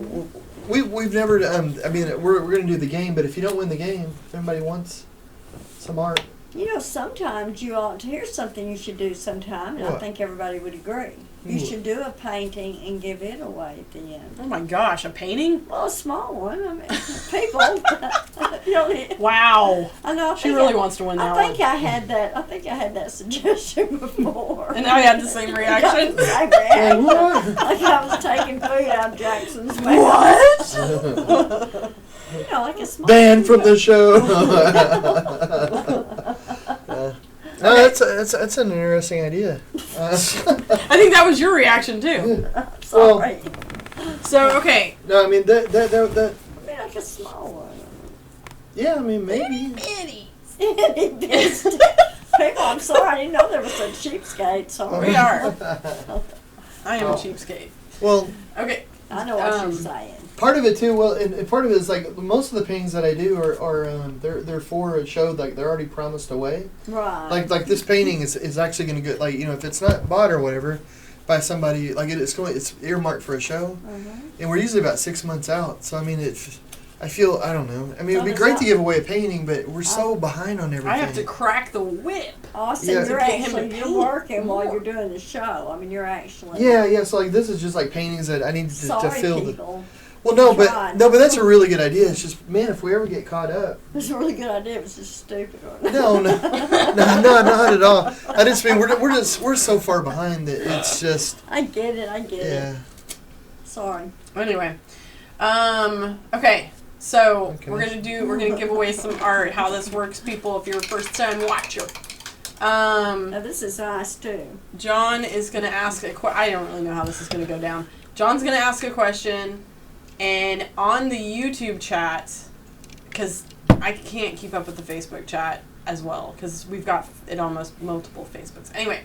S1: we've never. I mean, we're gonna do the game, but if you don't win the game, if anybody wants some art,
S3: You know, sometimes you ought to hear something you should do sometime, and I
S1: What?
S3: think everybody would agree. You
S1: What?
S3: should do a painting and give it away at the end.
S2: Oh my gosh, a painting?
S3: Well, a small one. I mean, people. You know,
S2: Wow.
S3: I know. I
S2: She
S3: think
S2: really wants to win that
S3: I think
S2: one.
S3: I had that. I think I had that suggestion before.
S2: And now you had the same reaction.
S3: Same reaction.
S1: What?
S3: Like I was taking food out of Jackson's mouth.
S2: What?
S3: You know, like a small.
S1: banned from the show. No, that's an interesting idea.
S2: I think that was your reaction too.
S3: Sorry.
S2: So okay,
S1: No, I mean that.
S3: I mean, like a small one.
S1: Yeah, I mean maybe.
S2: Bitty.
S3: Itty bitty. People, I'm sorry, I didn't know there was a cheapskate. Sorry.
S2: We are. I am a
S1: Oh.
S2: cheapskate.
S1: Well,
S2: Okay.
S3: I know what you're saying.
S1: part of it too. Well, and part of it is like most of the paintings that I do are they're for a show, like they're already promised away.
S3: Right.
S1: Like this painting is actually going to get, like, you know, if it's not bought or whatever by somebody, like it's earmarked for a show, and we're usually about 6 months out. So I mean I feel, I don't know. I mean, it'd be great to give away a painting, but we're so behind on everything.
S2: I have to crack the whip.
S3: Austin,
S1: Yeah.
S3: you're
S2: To get him to
S3: actually, you're
S2: paint
S3: working while
S2: more.
S3: you're doing the show. I mean, you're actually.
S1: Yeah. So like this is just like paintings that I need to
S3: Sorry,
S1: fill.
S3: people.
S1: Well, no,
S3: Tried.
S1: but that's a really good idea. It's just, man, if we ever get caught up.
S3: It's a really good idea. It was just stupid. Wasn't it?
S1: No, not at all. I just mean we're so far behind that it's just,
S3: I get it.
S1: yeah.
S3: Sorry.
S2: Anyway, okay. So
S1: Okay.
S2: we're gonna give away some art. How this works, people, if you're a first time watcher.
S3: Now, this is nice, too.
S2: John is gonna ask I don't really know how this is gonna go down. John's gonna ask a question, and on the YouTube chat, because I can't keep up with the Facebook chat as well, because we've got it on multiple Facebooks. Anyway,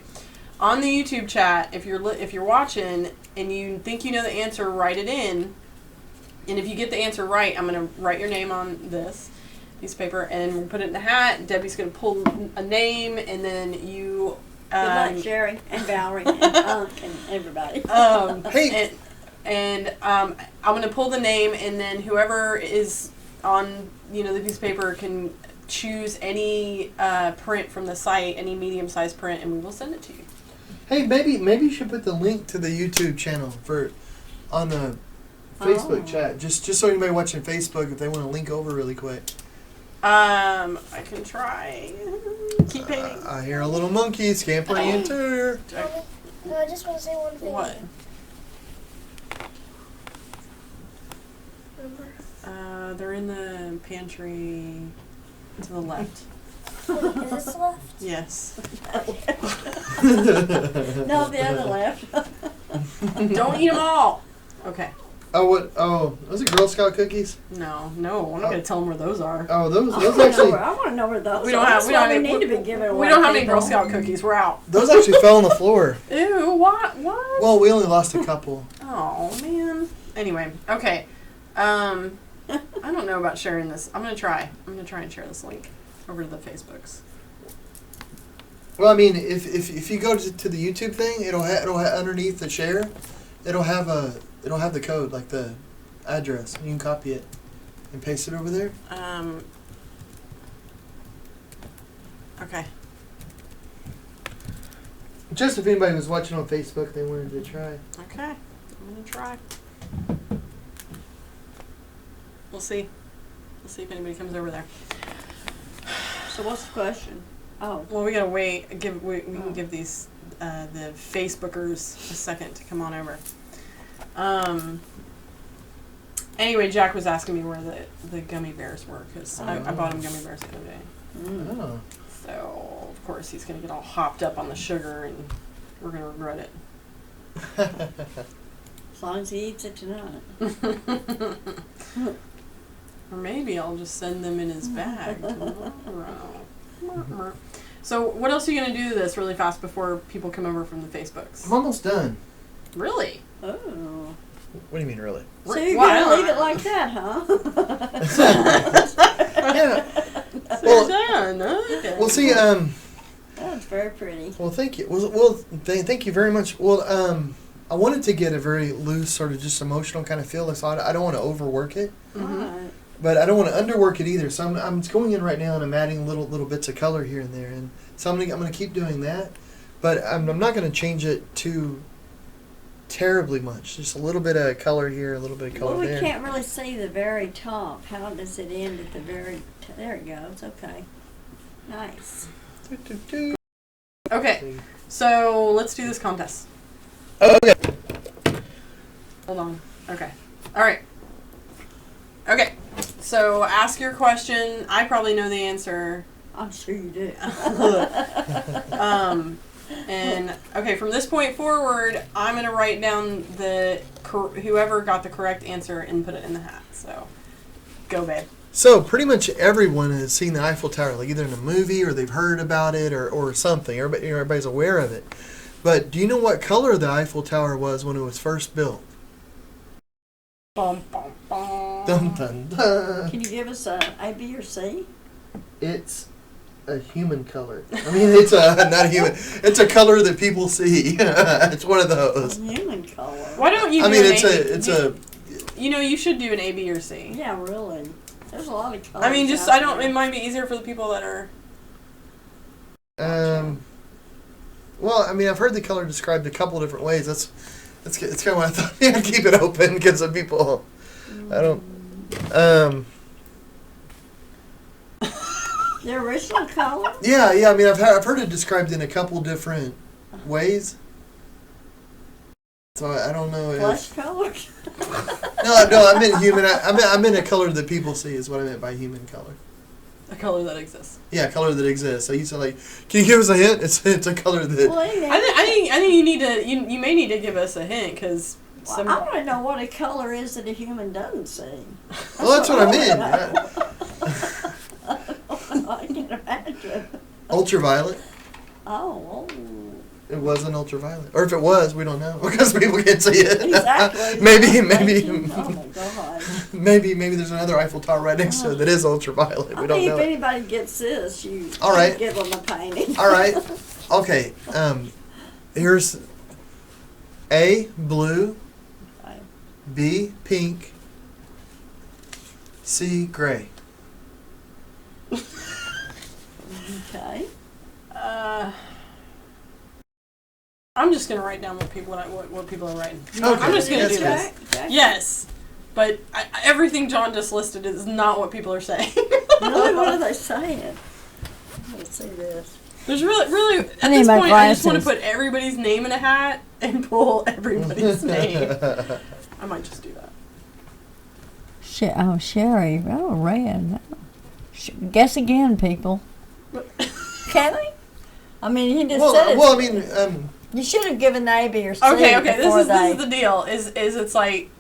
S2: on the YouTube chat, if you're watching and you think you know the answer, write it in. And if you get the answer right, I'm going to write your name on this piece of paper, and we'll put it in the hat. Debbie's going to pull a name, and then you...
S3: Good luck, Jerry and Valerie and Unc and everybody.
S1: Hey.
S2: And I'm going to pull the name, and then whoever is on the piece of paper can choose any print from the site, any medium-sized print, and we will send it to you.
S1: Hey, maybe you should put the link to the YouTube channel on the Facebook chat, just so anybody watching Facebook, if they want to link over really quick.
S2: I can try. Keep painting.
S1: I hear a little monkey scampering into her.
S4: No, I just want to say one thing.
S2: What?
S4: Remember?
S2: They're in the pantry to the left.
S4: Is this left?
S2: Yes.
S3: No, the other left.
S2: Don't eat them all. Okay.
S1: Oh, what? Oh, those are Girl Scout cookies.
S2: No, I'm not gonna tell them where those are.
S1: Oh, those
S3: I
S1: actually
S3: want to know where those
S2: We don't
S3: are.
S2: have.
S3: That's
S2: We don't
S3: why
S2: have.
S3: we need to be giving away.
S2: We don't have any Girl
S3: people.
S2: Scout cookies. We're out.
S1: those actually fell on the floor.
S2: Ew. What? What?
S1: Well, we only lost a couple.
S2: Oh man. Anyway. Okay. I don't know about sharing this. I'm gonna try and share this link over to the Facebooks.
S1: Well, I mean, if you go to the YouTube thing, it'll have underneath the share, it'll have the code, like the address. You can copy it and paste it over there.
S2: Okay.
S1: Just if anybody was watching on Facebook, they wanted to try.
S2: Okay. I'm gonna try. We'll see. We'll see if anybody comes over there.
S3: So what's the question? Oh.
S2: Well, we gotta wait. We can give these the Facebookers a second to come on over. Anyway, Jack was asking me where the gummy bears were, because I bought him gummy bears the other day.
S1: Oh.
S2: So, of course, he's going to get all hopped up on the sugar and we're going to regret it.
S3: As long as he eats it tonight.
S2: Or maybe I'll just send them in his bag tomorrow. So, what else are you going to do to this really fast before people come over from the Facebooks?
S1: I'm almost done.
S2: Really?
S3: Oh.
S1: What do you mean, really?
S3: So you're
S2: Why?
S3: going to leave it like that, huh?
S1: Yeah.
S2: So
S1: Well-
S2: you're done. Okay.
S1: Well, see,
S3: That's very pretty.
S1: well, thank you. Well, thank you very much. Well, I wanted to get a very loose, sort of just emotional kind of feel. So I don't want to overwork it,
S3: Right.
S1: but I don't want to underwork it either. So I'm going in right now and I'm adding little bits of color here and there, and so I'm gonna keep doing that, but I'm not gonna change it too terribly much. Just a little bit of color here, a little bit of color
S3: Well, we
S1: there.
S3: can't really see the very top. How does it end at the very there it goes. Okay. Nice.
S2: Okay, so let's do this contest.
S1: Okay.
S2: Hold on. Okay. All right. Okay. So ask your question. I probably know the answer.
S3: I'm sure you do.
S2: And okay, from this point forward, I'm gonna write down whoever got the correct answer and put it in the hat. So, go, babe.
S1: So pretty much everyone has seen the Eiffel Tower, like either in a movie or they've heard about it or something. Everybody's aware of it. But do you know what color the Eiffel Tower was when it was first built?
S2: Bum, bum, bum.
S1: Dun dun dun.
S3: Can you give us a B or C?
S1: It's a human color. I mean, it's not a human. It's a color that people see. It's one of those.
S3: Human color.
S2: Why don't you?
S1: I
S2: do
S1: mean,
S2: an
S1: it's a.
S2: You know, you should do an A, B, or C.
S3: Yeah, really. There's a lot of colors.
S2: I mean, just
S3: out
S2: I don't.
S3: there.
S2: It might be easier for the people that are.
S1: Well, I mean, I've heard the color described a couple different ways. That's kind of why I thought I'd keep it open because of people. I don't.
S3: The original color.
S1: Yeah. I mean, I've heard it described in a couple different ways. So I don't know
S3: Flesh
S1: if.
S3: color.
S1: No, I meant human. I meant a color that people see is what I meant by human color.
S2: A color that exists.
S1: Yeah, color that exists. So you said like, can you give us a hint? It's a color that.
S3: Well, anyway,
S2: I think you need to. You may need to give us a hint because.
S3: I want to know what a color is that a human doesn't see.
S1: Well, that's what I meant.
S3: I can imagine.
S1: Ultraviolet.
S3: Oh,
S1: It wasn't ultraviolet, or if it was, we don't know because people can't see it.
S3: exactly.
S1: maybe,
S3: Oh my God.
S1: maybe there's another Eiffel Tower right next to it that is ultraviolet.
S3: I
S1: We don't
S3: think
S1: know.
S3: if anybody gets this, you
S1: All right.
S3: give them a painting.
S1: All right. Okay. Here's A, blue.
S3: Okay.
S1: B, pink. C, gray.
S3: Okay.
S2: I'm just gonna write down what people are writing.
S1: Okay.
S2: I'm just gonna
S1: That's
S2: do
S1: good.
S2: this.
S3: Okay.
S2: Yes, but everything John just listed is not what people are saying.
S3: Really, what are they saying? Let's see this.
S2: There's really at
S3: I need
S2: this
S3: my
S2: point, I just want to
S3: glasses.
S2: put everybody's name in a hat and pull everybody's name. I might just do that.
S3: Sherry. Oh, red. Guess again, people. Can I? I mean, he just said it.
S1: Well, I mean,
S3: You should have given the A, B, or C
S2: Okay.
S3: before
S2: This is the deal. Is it's like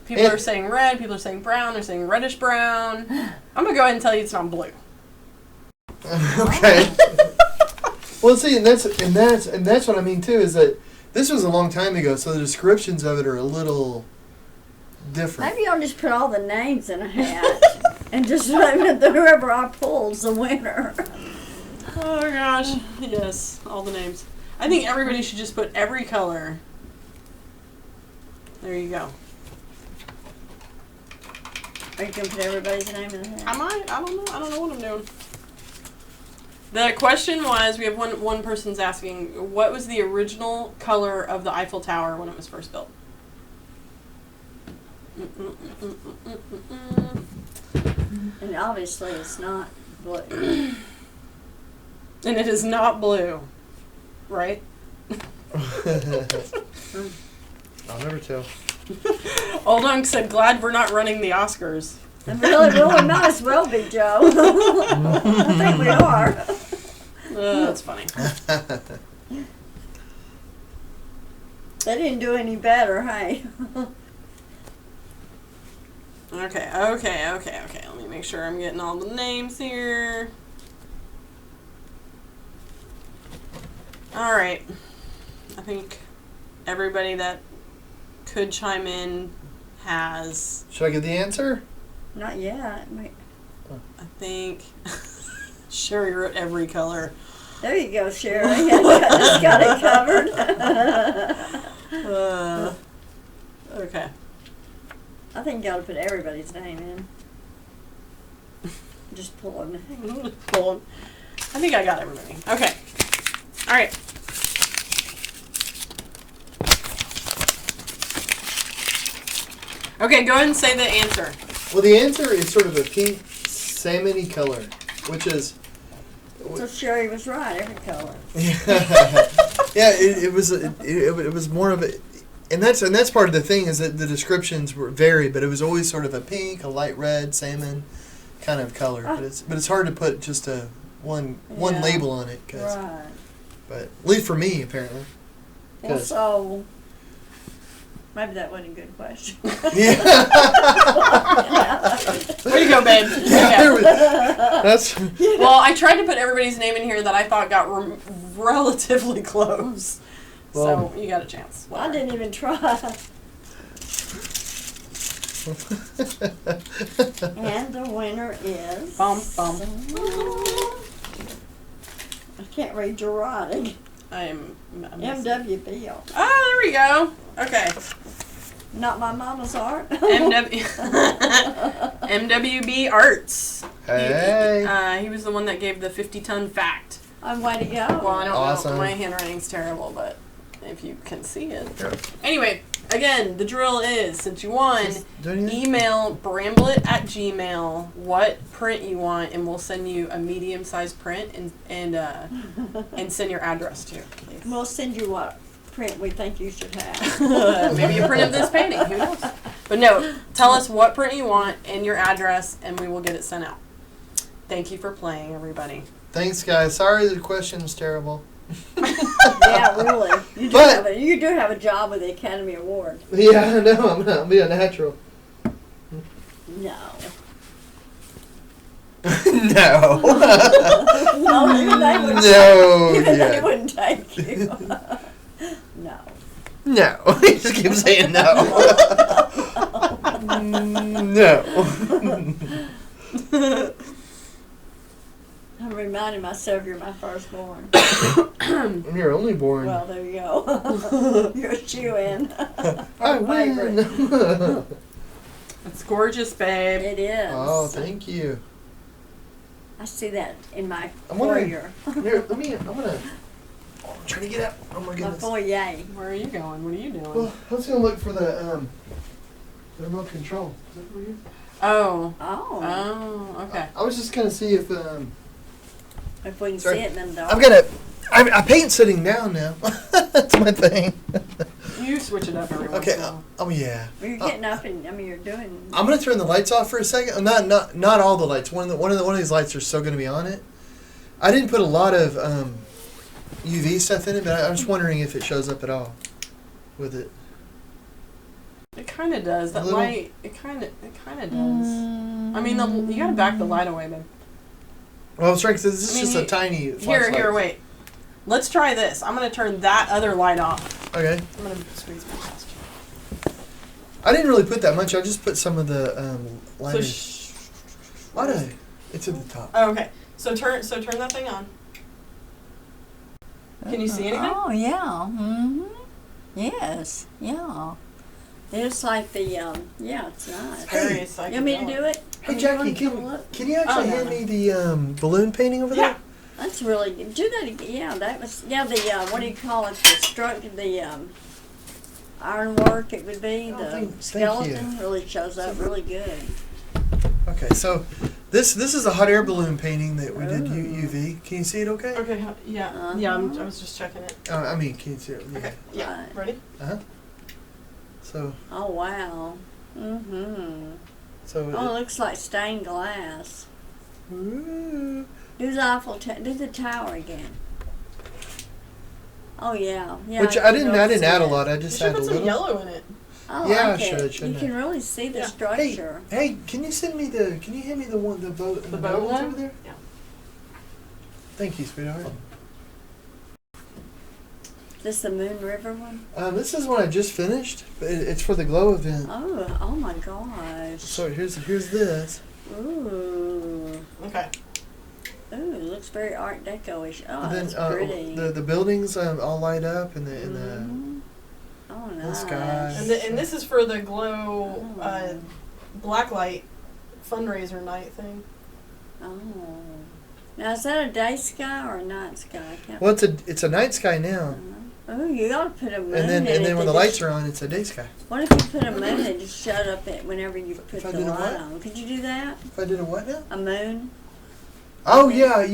S2: people
S1: It-
S2: are saying red, people are saying brown, they're saying reddish brown. I'm gonna go ahead and tell you it's not blue.
S1: okay. Well, see, and that's what I mean too. Is that this was a long time ago, so the descriptions of it are a little different.
S3: Maybe I'll just put all the names in a hat and just let whoever I pull's the winner.
S2: Oh gosh. Yes, all the names. I think everybody should just put every color. There you go.
S3: Are you gonna put everybody's name in the hat?
S2: I might. I don't know. I don't know what I'm doing. The question was, we have one person's asking, what was the original color of the Eiffel Tower when it was first built?
S3: And obviously, it's not blue.
S2: And it is not blue, right?
S1: I'll never tell.
S2: Old Unc said, glad we're not running the Oscars.
S3: Really might as well be, Joe. I think we are.
S2: That's funny.
S3: They didn't do any better, hey.
S2: Okay. Let me make sure I'm getting all the names here. All right. I think everybody that could chime in has.
S1: Should I give the answer?
S3: Not yet. Wait.
S2: I think Sherry wrote every color.
S3: There you go, Sherry. Just got it covered.
S2: Okay.
S3: I think you ought to put everybody's name in. Just pull them.
S2: Pull 'em. I think I got everybody. Okay. All right. Okay, go ahead and say the answer.
S1: Well, the answer is sort of a pink salmon-y color, which is.
S3: So Sherry was right, every color.
S1: Yeah, it was more of a, and that's part of the thing is that the descriptions were varied, but it was always sort of a pink, a light red, salmon kind of color. But it's hard to put just one label on it,
S3: Right.
S1: but at least for me apparently.
S3: Well, so maybe that wasn't a good question.
S1: Yeah.
S2: Way to go, babe.
S1: Yeah,
S2: Yeah.
S1: that's.
S2: Well, I tried to put everybody's name in here that I thought got relatively close.
S1: Well,
S2: so you got a chance.
S3: I didn't even try. And the winner is.
S2: Bum, bum.
S3: I can't read your writing.
S2: I'm
S3: MWB.
S2: Oh, there we go. Okay.
S3: Not my mama's art.
S2: MWB Arts.
S1: Hey.
S2: He was the one that gave the 50-ton fact.
S3: Way to go.
S2: Well, I don't
S1: Awesome.
S2: know. My handwriting's terrible, but if you can see it.
S1: Yeah.
S2: Anyway, again, the drill is, since you won,
S1: Don't you?
S2: email bramblet@gmail what print you want, and we'll send you a medium-sized print and send your address to. Please.
S3: We'll send you what print we think you should have.
S2: Maybe a print of this painting. Who knows? But no, tell us what print you want and your address, and we will get it sent out. Thank you for playing, everybody.
S1: Thanks, guys. Sorry the question was terrible.
S3: Yeah, really. You do have a job with the Academy Award.
S1: Yeah, I know. I'm gonna be a natural.
S3: No.
S1: No.
S3: No, even they wouldn't.
S1: No,
S3: Even they
S1: yeah.
S3: wouldn't take you. No.
S1: No. He just keeps saying no. No.
S3: I'm reminding myself you're my firstborn.
S1: I'm your only born.
S3: Well, there you go. You're a shoe-in.
S1: I
S3: Favorite.
S1: win.
S2: It's gorgeous, babe.
S3: It is.
S1: Oh, thank you.
S3: I see that in my
S1: I'm wondering-
S3: foyer.
S1: Here, I'm trying to get out. Oh my
S3: My
S1: goodness.
S3: foyer.
S2: Where are you going? What are you doing?
S1: Well, I was gonna look for the remote control. Is that for you?
S2: Oh.
S3: Oh.
S2: Oh, okay.
S1: I was just gonna see if
S3: If we can
S1: Sorry.
S3: see it in the dark.
S1: I'm gonna. I paint sitting down now. That's my thing.
S2: You switch it up every once
S1: Okay.
S2: in a while.
S1: Oh yeah.
S3: You're getting up and you're doing.
S1: I'm gonna turn the lights off for a second. Not all the lights. One of these lights are still gonna be on it. I didn't put a lot of UV stuff in it, but I'm just wondering if it shows up at all with it.
S2: It kind of does. That
S1: little?
S2: light. It kind of does. I mean, you gotta back the light away, babe.
S1: Well, I was trying because this is
S2: I mean,
S1: just a tiny.
S2: Here,
S1: flashlight.
S2: wait. Let's try this. I'm gonna turn that other light off.
S1: Okay.
S2: I'm gonna squeeze my chest.
S1: I didn't really put that much. I just put some of the
S2: So
S1: lighters. Why did I? It's at the top.
S2: Oh, okay. So turn that thing on. Can you see anything?
S3: Oh yeah. Yes. Yeah. It's like the yeah. It's nice.
S2: Very
S1: Hey,
S2: psychedelic.
S3: You want me to do it?
S1: Hey
S3: You
S1: Jackie,
S3: wanna take a
S1: can
S3: look?
S1: you actually
S2: Oh, no,
S1: hand
S2: no.
S1: me the balloon painting over
S2: Yeah.
S1: there?
S3: That's really good. Do that again. Yeah, that was the what do you call it? The structure, the ironwork. It would be
S1: Oh,
S3: the
S1: thank you.
S3: skeleton. Really shows up really good.
S1: Okay, so this is a hot air balloon painting that we did UV. Can you see it? Okay.
S2: Okay. Yeah. Yeah. I was just checking it.
S1: I mean, can you see it?
S2: Okay. Yeah.
S3: Right.
S2: Ready?
S1: So
S3: Oh wow.
S1: So
S3: Oh, it looks like stained glass.
S1: ooh.
S3: Do the tower again. Oh yeah, yeah.
S1: Which
S3: can
S1: I didn't
S3: really see
S1: add a
S3: it.
S1: lot. I
S2: You
S1: just
S2: should
S1: added a
S2: put some
S1: little.
S2: yellow in it.
S3: I
S1: Yeah,
S3: like
S1: I should,
S3: it.
S1: shouldn't
S3: You
S1: I?
S3: can really see the
S2: Yeah.
S3: structure.
S1: Hey, can you send me the? Can you hand me the one, the boat,
S2: The boat
S1: ones
S2: one?
S1: over there?
S2: Yeah.
S1: Thank you, sweetheart.
S3: This the Moon River one?
S1: This is one I just finished, but it's for the glow event.
S3: Oh my gosh.
S1: So here's this.
S3: Ooh.
S2: Okay.
S3: Ooh, it looks very Art Deco-ish. Oh,
S1: And then
S3: it's pretty.
S1: the buildings all light up and the
S3: Mhm. Oh,
S1: the
S3: nice.
S1: sky.
S2: And this is for the glow blacklight fundraiser night thing.
S3: Oh. Now, is that a day sky or a night sky? I can't
S1: well, it's a night sky now,
S3: Oh, you ought to put a moon
S1: and
S3: in
S1: then
S3: it
S1: when
S3: that
S1: the lights
S3: just-
S1: are on, it's a day sky.
S3: What if you put a moon that just showed up whenever you put
S1: If I
S3: the
S1: did a
S3: light
S1: what?
S3: on? Could you do that?
S1: If I did a what now?
S3: A moon?
S1: Oh yeah,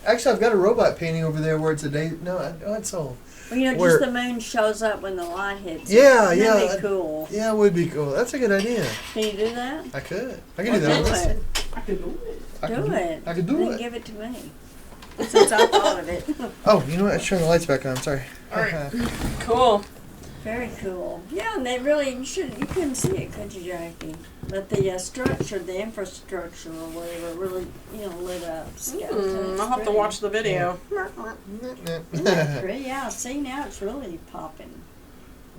S1: actually I've got a robot painting over there where it's a day. No, it's all.
S3: Well, just
S1: Where-
S3: the moon shows up when the light hits.
S1: Yeah,
S3: it.
S1: yeah.
S3: That'd be cool.
S1: Yeah, it would be cool. That's a good idea.
S3: Can you do that?
S1: I could
S3: Well,
S1: do that.
S3: do
S1: Let's-
S3: it.
S2: I could do it.
S1: I could
S3: Do it.
S1: I could do
S3: Then
S1: it.
S3: give it to me. Since I thought of it.
S1: Oh, you know what? Let's turn the lights back on. Sorry.
S2: All right. Cool.
S3: Very cool. Yeah, and they really, you couldn't see it, could you, Jackie? But the structure, the infrastructure or whatever, really, lit up.
S2: I'll have to watch the video.
S3: Isn't that pretty? Yeah, see now it's really popping.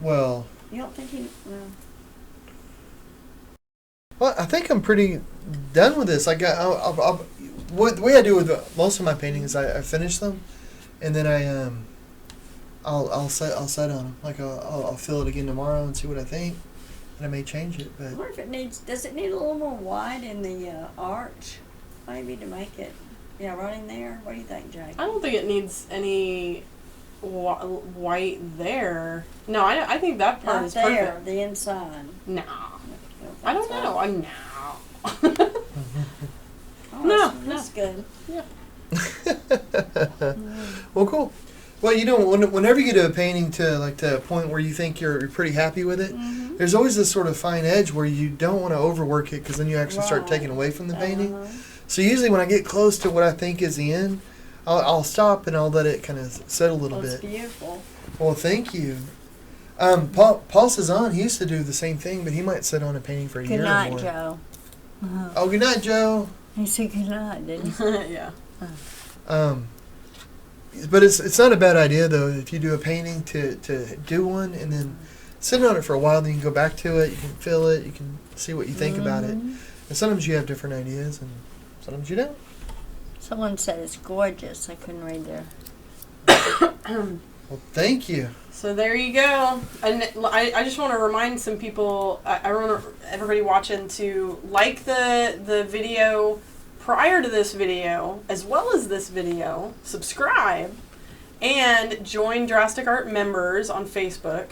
S1: Well,
S3: You don't think
S1: I think I'm pretty done with this. Like, what the way I do with most of my paintings, I finish them, and then I'll set on them. Like, I'll fill it again tomorrow and see what I think, and I may change it.
S3: I
S1: But
S3: wonder if does it need a little more white in the arch, maybe to make it, right in there? What do you think, Jackie?
S2: I don't think it needs any white there. No, I think that part
S3: Not
S2: is
S3: there,
S2: perfect.
S3: the inside.
S2: No.
S3: You
S2: I don't
S3: think
S2: know.
S3: so?
S2: I know.
S3: Oh,
S2: No,
S3: that's good.
S1: well, cool. Well, whenever you get a painting to a point where you think you're pretty happy with it,
S3: Mm-hmm.
S1: there's always this sort of fine edge where you don't want to overwork it because then you actually start
S3: Right.
S1: taking away from the painting.
S3: Uh-huh.
S1: So usually when I get close to what I think is the end, I'll stop and I'll let it kind of settle a little
S3: Well, it's
S1: bit.
S3: beautiful.
S1: Well, thank you. Paul Cezanne, he used to do the same thing, but he might sit on a painting for a
S3: Good
S1: year
S3: night,
S1: or more.
S3: Joe.
S1: Oh, good night, Joe.
S3: He said good night, didn't he?
S2: Yeah.
S1: But it's not a bad idea though if you do a painting to do one and then sit on it for a while. Then you can go back to it. You can feel it. You can see what you think about it.
S3: Mhm.
S1: And sometimes you have different ideas, and sometimes you don't.
S3: Someone said it's gorgeous. I couldn't read there.
S1: Well, thank you.
S2: So there you go. And I just want to remind some people, I want everybody watching to like the video prior to this video, as well as this video, subscribe, and join Drastic Art members on Facebook.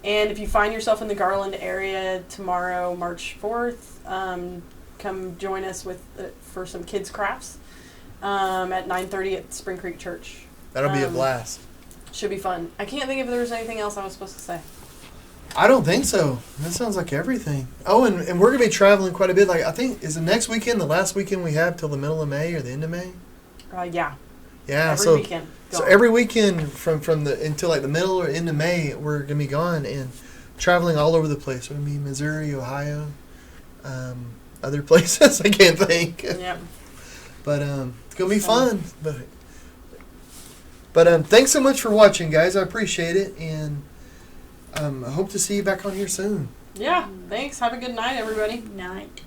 S2: And if you find yourself in the Garland area tomorrow, March 4th, come join us for some kids' crafts at 9:30 at Spring Creek Church.
S1: That'll be a blast.
S2: Should be fun. I can't think if there was anything else I was supposed to say.
S1: I don't think so. That sounds like everything. Oh, and we're gonna be traveling quite a bit. Like I think is the next weekend the last weekend we have till the middle of May or the end of May.
S2: Yeah.
S1: Yeah.
S2: Every weekend.
S1: So
S2: Gone.
S1: every weekend from the until like the middle or end of May, we're gonna be gone and traveling all over the place. We're gonna be Missouri, Ohio, other places I can't think.
S2: Yep.
S1: But it's gonna be fun. But thanks so much for watching, guys. I appreciate it, and I hope to see you back on here soon.
S2: Yeah. Thanks. Have a good night, everybody.
S3: Night.